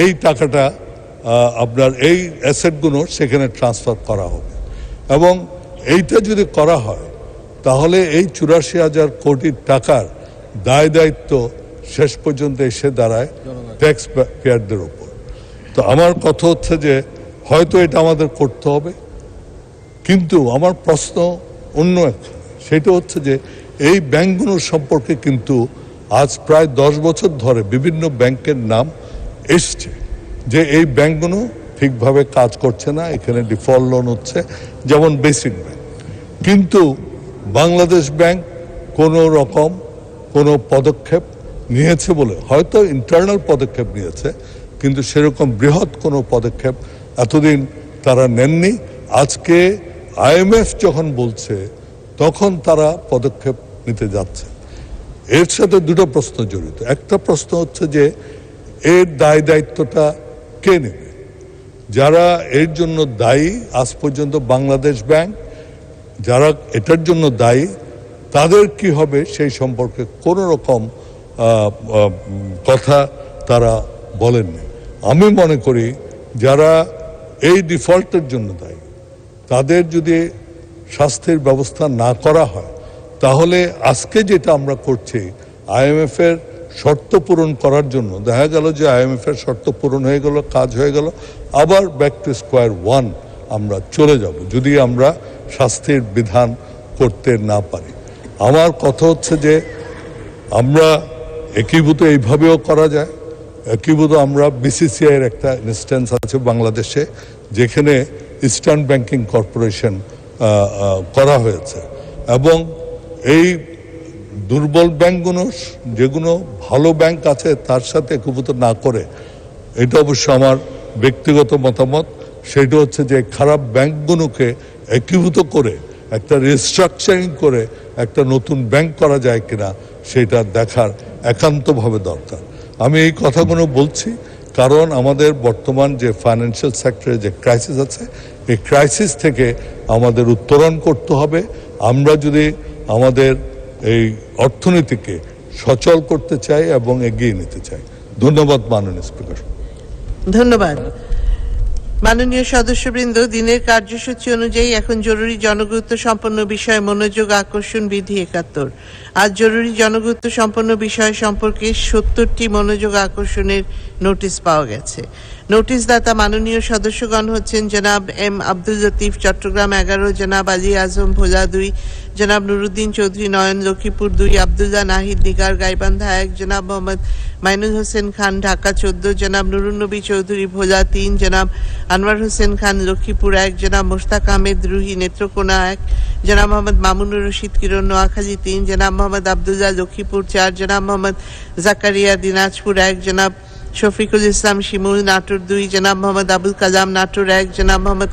এই টাকাটা আপনার এই অ্যাসেটগুলো সেখানে ট্রান্সফার করা হবে। এবং এইটা যদি করা হয় তাহলে এই 84,000 কোটি টাকার দায় দায়িত্ব শেষ পর্যন্ত এসে দাঁড়ায় ট্যাক্স পেয়ারদের উপর। তো আমার কথা হচ্ছে যে হয়তো এটা আমাদের করতে হবে, কিন্তু আমার প্রশ্ন অন্য একটা, সেটা হচ্ছে যে এই ব্যাংকগুলোর সম্পর্কে কিন্তু আজ প্রায় 10 বছর ধরে বিভিন্ন ব্যাংকের নাম এসছে যে এই ব্যাংকগুলো ঠিকভাবে কাজ করছে না, এখানে ডিফল্ট লোন হচ্ছে, যেমন বেসিক ব্যাংক। কিন্তু বাংলাদেশ ব্যাংক কোনো রকম কোনো পদক্ষেপ নিয়েছে বলে, হয়তো ইন্টারনাল পদক্ষেপ নিয়েছে, কিন্তু সেরকম বৃহৎ কোনো পদক্ষেপ এতদিন তারা নেননি। আজকে IMF যখন বলছে তখন তারা পদক্ষেপ নিতে যাচ্ছে। এর সাথে দুটো প্রশ্ন জড়িত। একটা প্রশ্ন হচ্ছে যে এর দায় দায়িত্বটা কে নেবে? যারা এর জন্য দায়ী আজ পর্যন্ত বাংলাদেশ ব্যাংক, যারা এটার জন্য দায়ী তাদের কি হবে সেই সম্পর্কে কোনো রকম কথা তারা বলেননি। আমি মনে করি যারা এই ডিফল্টের জন্য দায়ী তাদের যদি শাস্তির ব্যবস্থা না করা হয়, তাহলে আজকে যেটা আমরা করছি IMF এর শর্ত পূরণ করার জন্য, দেখা গেল যে IMF এর শর্ত পূরণ হয়ে গেল, কাজ হয়ে গেল, আবার ব্যাক টু স্কোয়ার ওয়ান আমরা চলে যাব যদি আমরা শাস্তির বিধান করতে না পারি। আমার কথা হচ্ছে যে আমরা একীভূত এইভাবেও করা যায়। একীভূত আমরা BCCI এর একটা ইনস্ট্যান্স আছে বাংলাদেশে, যেখানে ইস্টার্ন ব্যাংকিং কর্পোরেশন করা হয়েছে, এবং এই দুর্বল ব্যাংকগুলো, যেগুলো ভালো ব্যাংক আছে তার সাথে একীভূত না করে, এটা অবশ্য আমার ব্যক্তিগত মতামত, সেটা হচ্ছে যে খারাপ ব্যাংকগুলোকে একীভূত করে একটা রিস্ট্রাকচারিং করে একটা নতুন ব্যাংক করা যায় কিনা সেটা দেখার একান্তভাবে দরকার। আমি এই কথাগুলো বলছি কারণ আমাদের বর্তমান যে ফাইন্যান্সিয়াল সেক্টরে যে ক্রাইসিস আছে, এই ক্রাইসিস থেকে আমাদের উত্তরণ করতে হবে। আমরা যদি আমাদের এই অর্থনীতিকে সচল করতে চাই এবং এগিয়ে নিতে চাই। ধন্যবাদ মাননীয় স্পিকার। ধন্যবাদ। মাননীয় সদস্যবৃন্দ, দিনের কার্যসূচি অনুযায়ী এখন জরুরি জনগুরুত্ব সম্পন্ন বিষয়ে মনোযোগ আকর্ষণ বিধি 71। আজ জরুরি জনগুরুত্ব সম্পন্ন বিষয় সম্পর্কে 70টি মনোযোগ আকর্ষণের নোটিশ পাওয়া গেছে। নোটিশদাতা মাননীয় সদস্যগণ হচ্ছেন জনাব এম আব্দুল লতিফ, চট্টগ্রাম 11, জনাব আলী আজম, ভোলা 2, জনাব নুরুদ্দিন চৌধুরী, নয়ন, লক্ষ্মীপুর 2, আবদুল্লাহ নাহিদ নিগার, গাইবান্ধা 1, জনাব মোহাম্মদ মাইনুল হোসেন খান, ঢাকা 14, জনাব নুরুন নবী চৌধুরী, ভোলা 3, জনাব আনোয়ার হোসেন খান, লক্ষ্মীপুর 1, জনাব মোশতাক আহমেদ রুহি, নেত্রকোনা 1, জনাব মোহাম্মদ মামুনুর রশিদ কিরণ, নোয়াখালী 3, জনাব মোহাম্মদ আবদুল্লাহ, লক্ষ্মীপুর 4, জনাব মোহাম্মদ জাকারিয়া, দিনাজপুর 1, জনাব শফিকুল ইসলাম শিমুল, নাটোর 2, জনাব মোহাম্মদ আবুল কালাম, নাটোর 1, জনাব মোহাম্মদ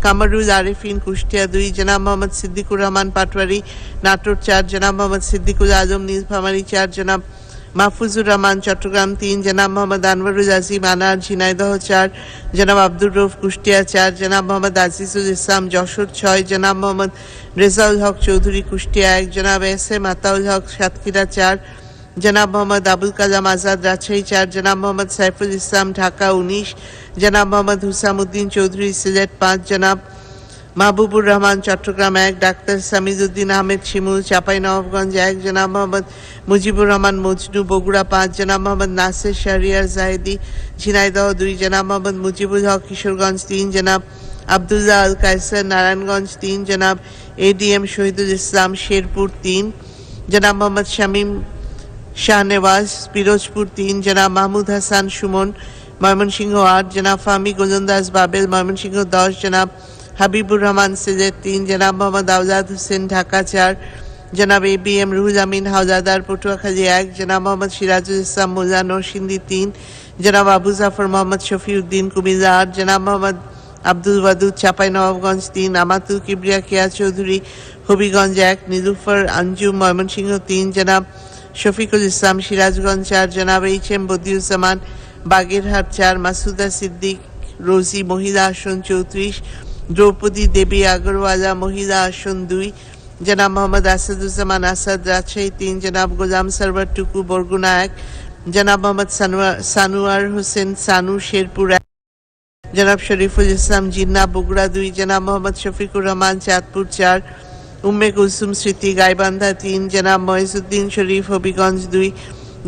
কামারুল আরেফিন, কুষ্টিয়া 2, জনাব মোহাম্মদ সিদ্দিকুর রহমান পাটোয়ারি, নাটোর 4, জনাব মোহাম্মদ সিদ্দিকুল আজম, নীলফামারী 4, জনাব মাহফুজুর রহমান, চট্টগ্রাম 3, জনাব মোহাম্মদ আনোয়ারুল আজিম আনার, ঝিনাইদহ 4, জনাব আব্দুর রউফ, কুষ্টিয়া 4, জনাব মোহাম্মদ আজিজুল ইসলাম, যশোর 6, জনাব মোহাম্মদ রেজাউল হক চৌধুরী, কুষ্টিয়া 1, জনাব এস এম আতাউল হক, সাতক্ষীরা 4, জনাব মোহাম্মদ আবুল কালাম আজাদ, রাজশাহী 4, জনাব মোহাম্মদ সাইফুল ইসলাম, ঢাকা 19, জনাব মোহাম্মদ হুসামউদ্দিন চৌধুরী, সিলেট 5, জনাব মাহবুবুর রহমান, চট্টগ্রাম 1, ডাক্তার সামিজউদ্দিন আহমেদ শিমুল, চাঁপাইনবাবগঞ্জ 1, জনাব মোহাম্মদ মুজিবুর রহমান মজনু, বগুড়া 5, জনাব মোহাম্মদ নাসির শাহরিয়ার জাহেদি, ঝিনাইদহ 2, জনাব মোহাম্মদ মুজিবুল হক, কিশোরগঞ্জ 3, জনাব আবদুল্লাহ আল কায়সার, নারায়ণগঞ্জ 3, জনাব এডিএম শহীদুল ইসলাম, শেরপুর 3, জনাব মোহাম্মদ শামীম শাহনেওয়াজ, পিরোজপুর 3, জনাব মাহমুদ হাসান সুমন, ময়মনসিংহ 8, জনাব ফাহমি গোলন্দাজ বাবেল, ময়মনসিংহ 10, জনাব হাবিবুর রহমান, সিলেট 3, জনাব মোহাম্মদ আওলাদ হোসেন, ঢাকা 4, জনাব এবিএম রুহুল আমিন হাওলাদার, পটুয়াখালী 1, জনাব মোহাম্মদ সিরাজুল ইসলাম মোল্লা, নরসিংদী 3, জনাব আবু জাফর মোহাম্মদ শফিউদ্দিন, কুমিল্লা 8, জনাব মোহাম্মদ আব্দুল ওয়াদুদ, চাঁপাইনবাবগঞ্জ 3, আমাতুল কিবরিয়া কেয়া চৌধুরী, হবিগঞ্জ 1, নীলুফার আঞ্জুম, ময়মনসিংহ 3, জনাব শফিকুল ইসলাম, সিরাজগঞ্জ 4, জনাব এইচ এম বদিউজ্জামান, বাগেরহাট 4, মাসুদা সিদ্দিক রোজি, মহিলা আসন 34, দ্রৌপদী দেবী আগরওয়ালা, মহিলা আসন 2, জনাব মোহাম্মদ আসাদুজ্জামান আসাদ, রাজশাহী 3, জনাব গোলাম সরওয়ার টুকু, বরগুনা 1, জনাব মোহাম্মদ সানোয়ার হোসেন সানু, শেরপুর 1, জনাব শরীফুল ইসলাম জিন্না, বগুড়া 2, জনাব মোহাম্মদ শফিকুর রহমান, চাঁদপুর 4, উম্মে কুলসুম স্মৃতি, গাইবান্ধা 3, জনাব মহিজউদ্দিন শরীফ, হবিগঞ্জ 2,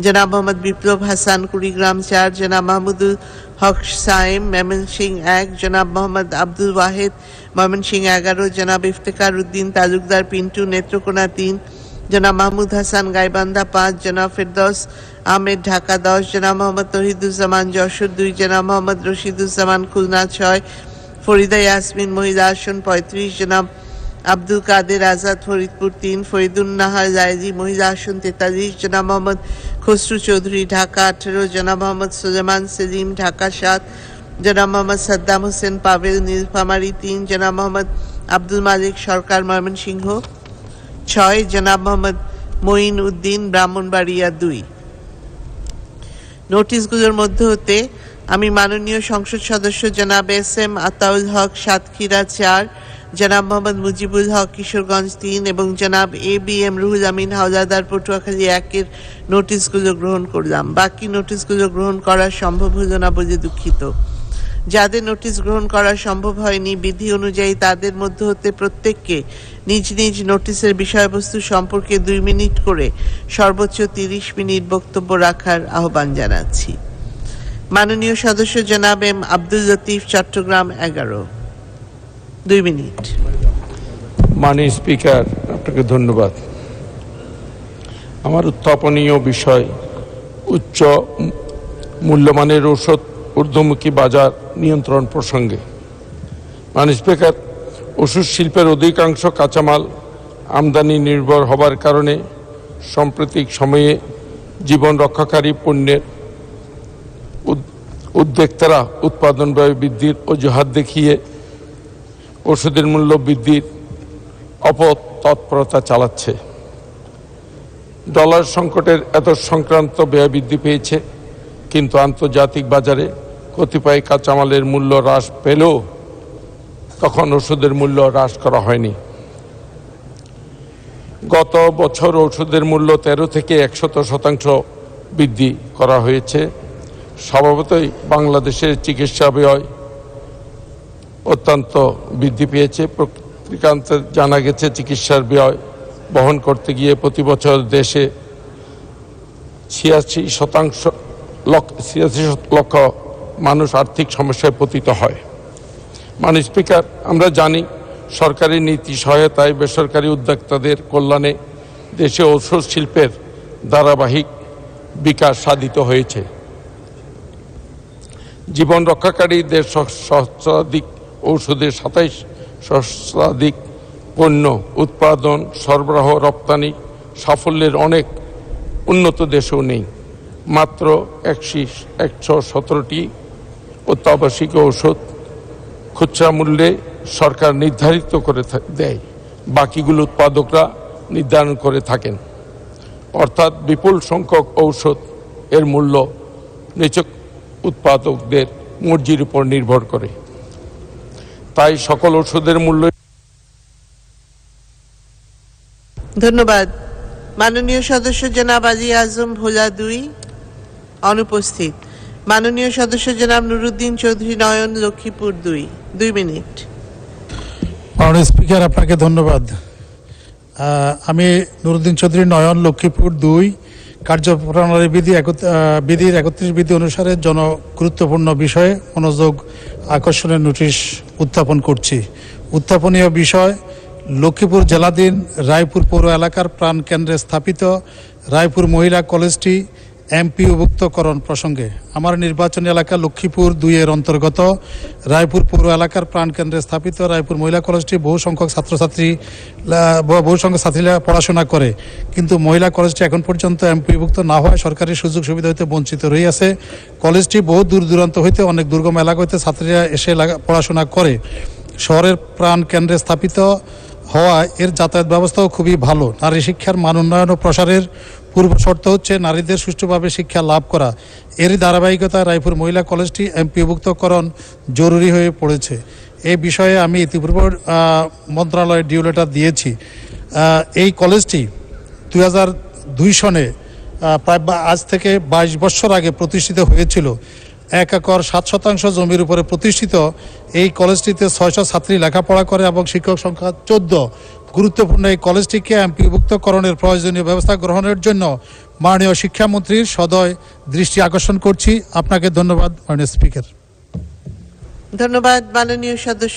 জনাব মোহাম্মদ বিপ্লব হাসান, কুড়িগ্রাম 4, জনাব মাহমুদুল হক সায়েম, ময়মনসিংহ 1, জনাব মোহাম্মদ আব্দুল ওয়াহেদ, ময়মনসিংহ 11, জনাব ইফতেখার উদ্দিন তালুকদার, পিন্টু, নেত্রকোনা 3, জনাব মাহমুদ হাসান, গাইবান্ধা 5, জনাব ফেরদৌস আহমেদ, ঢাকা 10, জনাব মোহাম্মদ তহিদুজ্জামান, যশোর 2, জনাব মোহাম্মদ রশিদুজ্জামান, খুলনা 6, ফরিদা ইয়াসমিন, মহিলা আসন 35, জনাব আব্দুল কাদের আজাদ, ফরিদপুর 3, ফরিদুন নাহার জায়েদি, মহিলা আসন 43, জনাব মোহাম্মদ খসরু চৌধুরী, ঢাকা 18, জনাব মোহাম্মদ সুলেমান সেলিম, ঢাকা 7, জনাব মোহাম্মদ সাদ্দাম হোসেন পাভেল, নীলফামারী 3, জনাব মোহাম্মদ আব্দুল মালিক সরকার, ময়মনসিংহ 6, জনাব মোহাম্মদ মঈন উদ্দিন, ব্রাহ্মণবাড়িয়া 2। নোটিশগুলোর মধ্যে হতে আমি মাননীয় সংসদ সদস্য জনাব এস এম আতাউল হক, সাতক্ষীরা 4, জনাব মোহাম্মদ মুজিবুল হক, কিশোরগঞ্জ 3 এবং জনাব এবিএম রুহুল আমিন হাওলাদার, পটুয়াখালী 1-এর নোটিশগুলো গ্রহণ করলাম। বাকি নোটিশগুলো গ্রহণ করা সম্ভব হলো না বলে দুঃখিত। যাদের নোটিশ গ্রহণ করা সম্ভব হয়নি, বিধি অনুযায়ী তাদের মধ্যে হতে প্রত্যেককে নিজ নিজ নোটিশের বিষয়বস্তু সম্পর্কে 2 মিনিট করে সর্বোচ্চ 30 মিনিট বক্তব্য রাখার আহ্বান জানাচ্ছি। মাননীয় সদস্য জনাব এম আব্দুল লতিফ, চট্টগ্রাম 11, 2 মিনিট। মাননীয় স্পিকার, আপনাকে ধন্যবাদ। আমার উত্থাপনীয় বিষয় উচ্চ মূল্যমানের ঔষধ ঊর্ধ্বমুখী বাজার নিয়ন্ত্রণ প্রসঙ্গে। মাননীয় স্পিকার, ওষুধ শিল্পের অধিকাংশ কাঁচামাল আমদানি নির্ভর হবার কারণে সাম্প্রতিক সময়ে জীবন রক্ষাকারী পণ্যের উদ্যোক্তারা উৎপাদন ব্যয় বৃদ্ধির অজুহাত দেখিয়ে ওষুধের মূল্য বৃদ্ধির অপতৎপরতা চালাচ্ছে। ডলার সংকটের এত সংক্রান্ত ব্যয় বৃদ্ধি পেয়েছে, কিন্তু আন্তর্জাতিক বাজারে কতিপয় কাঁচামালের মূল্য হ্রাস পেলেও তখন ওষুধের মূল্য হ্রাস করা হয়নি। গত বছর ওষুধের মূল্য 13 থেকে 100% বৃদ্ধি করা হয়েছে। স্বভাবতই বাংলাদেশের চিকিৎসা ব্যয় অত্যন্ত বৃদ্ধি পেয়েছে। পত্রিকান্তে জানা গেছে চিকিৎসার ব্যয় বহন করতে গিয়ে প্রতি বছর দেশে 86 লক্ষ মানুষ আর্থিক সমস্যায় পতিত হয়। মাননীয় স্পিকার, আমরা জানি সরকারি নীতি সহায়তায় বেসরকারি উদ্যোক্তাদের কল্যাণে দেশে ঔষধ শিল্পের ধারাবাহিক বিকাশ সাধিত হয়েছে। জীবন রক্ষাকারী দেশ সহস্রাধিক ঔষধের 27 সহস্রাধিক পণ্য উৎপাদন, সরবরাহ, রপ্তানি সাফল্যের অনেক উন্নত দেশেও নেই। মাত্র 117টি অত্যাবশ্যক ঔষধ খুচরা মূল্যে সরকার নির্ধারিত করে দেয়, বাকিগুলো উৎপাদকরা নির্ধারণ করে থাকেন। অর্থাৎ বিপুল সংখ্যক ঔষধ এর মূল্য নিছক উৎপাদকদের মর্জির উপর নির্ভর করে। তাই সকল ঔষধের মূল্য। ধন্যবাদ। মাননীয় সদস্য জনাব আলী আজম ভোলা 2 অনুপস্থিত। মাননীয় সদস্য জনাব নুরুদ্দিন চৌধুরী নয়ন লক্ষ্মীপুর 2 মিনিট। মাননীয় স্পিকার, আপনাকে ধন্যবাদ। আমি নুরুদ্দিন চৌধুরী নয়ন লক্ষ্মীপুর 2 কার্যপ্রণালী বিধির 31 বিধি অনুসারে গুরুত্বপূর্ণ বিষয়ে মনোযোগ আকর্ষণের নোটিশ উত্থাপন করছি। উত্থাপনীয় বিষয় লক্ষ্মীপুর জেলাধীন রায়পুর পৌর এলাকার প্রাণকেন্দ্রে স্থাপিত রায়পুর মহিলা কলেজটি এমপিওভুক্তকরণ প্রসঙ্গে। আমার নির্বাচনী এলাকা লক্ষ্মীপুর 2 এর অন্তর্গত রায়পুর পৌর এলাকার প্রাণকেন্দ্রে স্থাপিত রায়পুর মহিলা কলেজটি বহু সংখ্যক ছাত্রীরা পড়াশোনা করে, কিন্তু মহিলা কলেজটি এখন পর্যন্ত এমপিওভুক্ত না হওয়ায় সরকারি সুযোগ সুবিধা হইতে বঞ্চিত রয়েছে। কলেজটি বহু দূর দূরান্ত হইতে অনেক দুর্গম এলাকা হইতে ছাত্রীরা এসে পড়াশোনা করে। শহরের প্রাণ কেন্দ্রে স্থাপিত হওয়ায় এর যাতায়াত ব্যবস্থাও খুবই ভালো। নারী শিক্ষার মান উন্নয়ন ও প্রসারের পূর্ব শর্ত হচ্ছে নারীদের সুষ্ঠুভাবে শিক্ষা লাভ করা। এরই ধারাবাহিকতায় রায়পুর মহিলা কলেজটি এমপিওভুক্তকরণ জরুরি হয়ে পড়েছে। এই বিষয়ে আমি ইতিপূর্বে মন্ত্রণালয়ে ডিউ লেটার দিয়েছি। এই কলেজটি 2002 সনে প্রায় আজ থেকে 22 বছর আগে প্রতিষ্ঠিত হয়েছিল। 1 একর 7 শতাংশ জমির উপরে প্রতিষ্ঠিত এই কলেজটিতে 600 ছাত্রী লেখাপড়া করে এবং শিক্ষক সংখ্যা 14। গুরুত্বপূর্ণ এই কলেজটিকে এমপিওভুক্তকরণের প্রয়োজনীয় ব্যবস্থা গ্রহণের জন্য মাননীয় শিক্ষামন্ত্রীর সদয় দৃষ্টি আকর্ষণ করছি। আপনাকে ধন্যবাদ মাননীয় স্পিকার। ধন্যবাদ মাননীয় সদস্য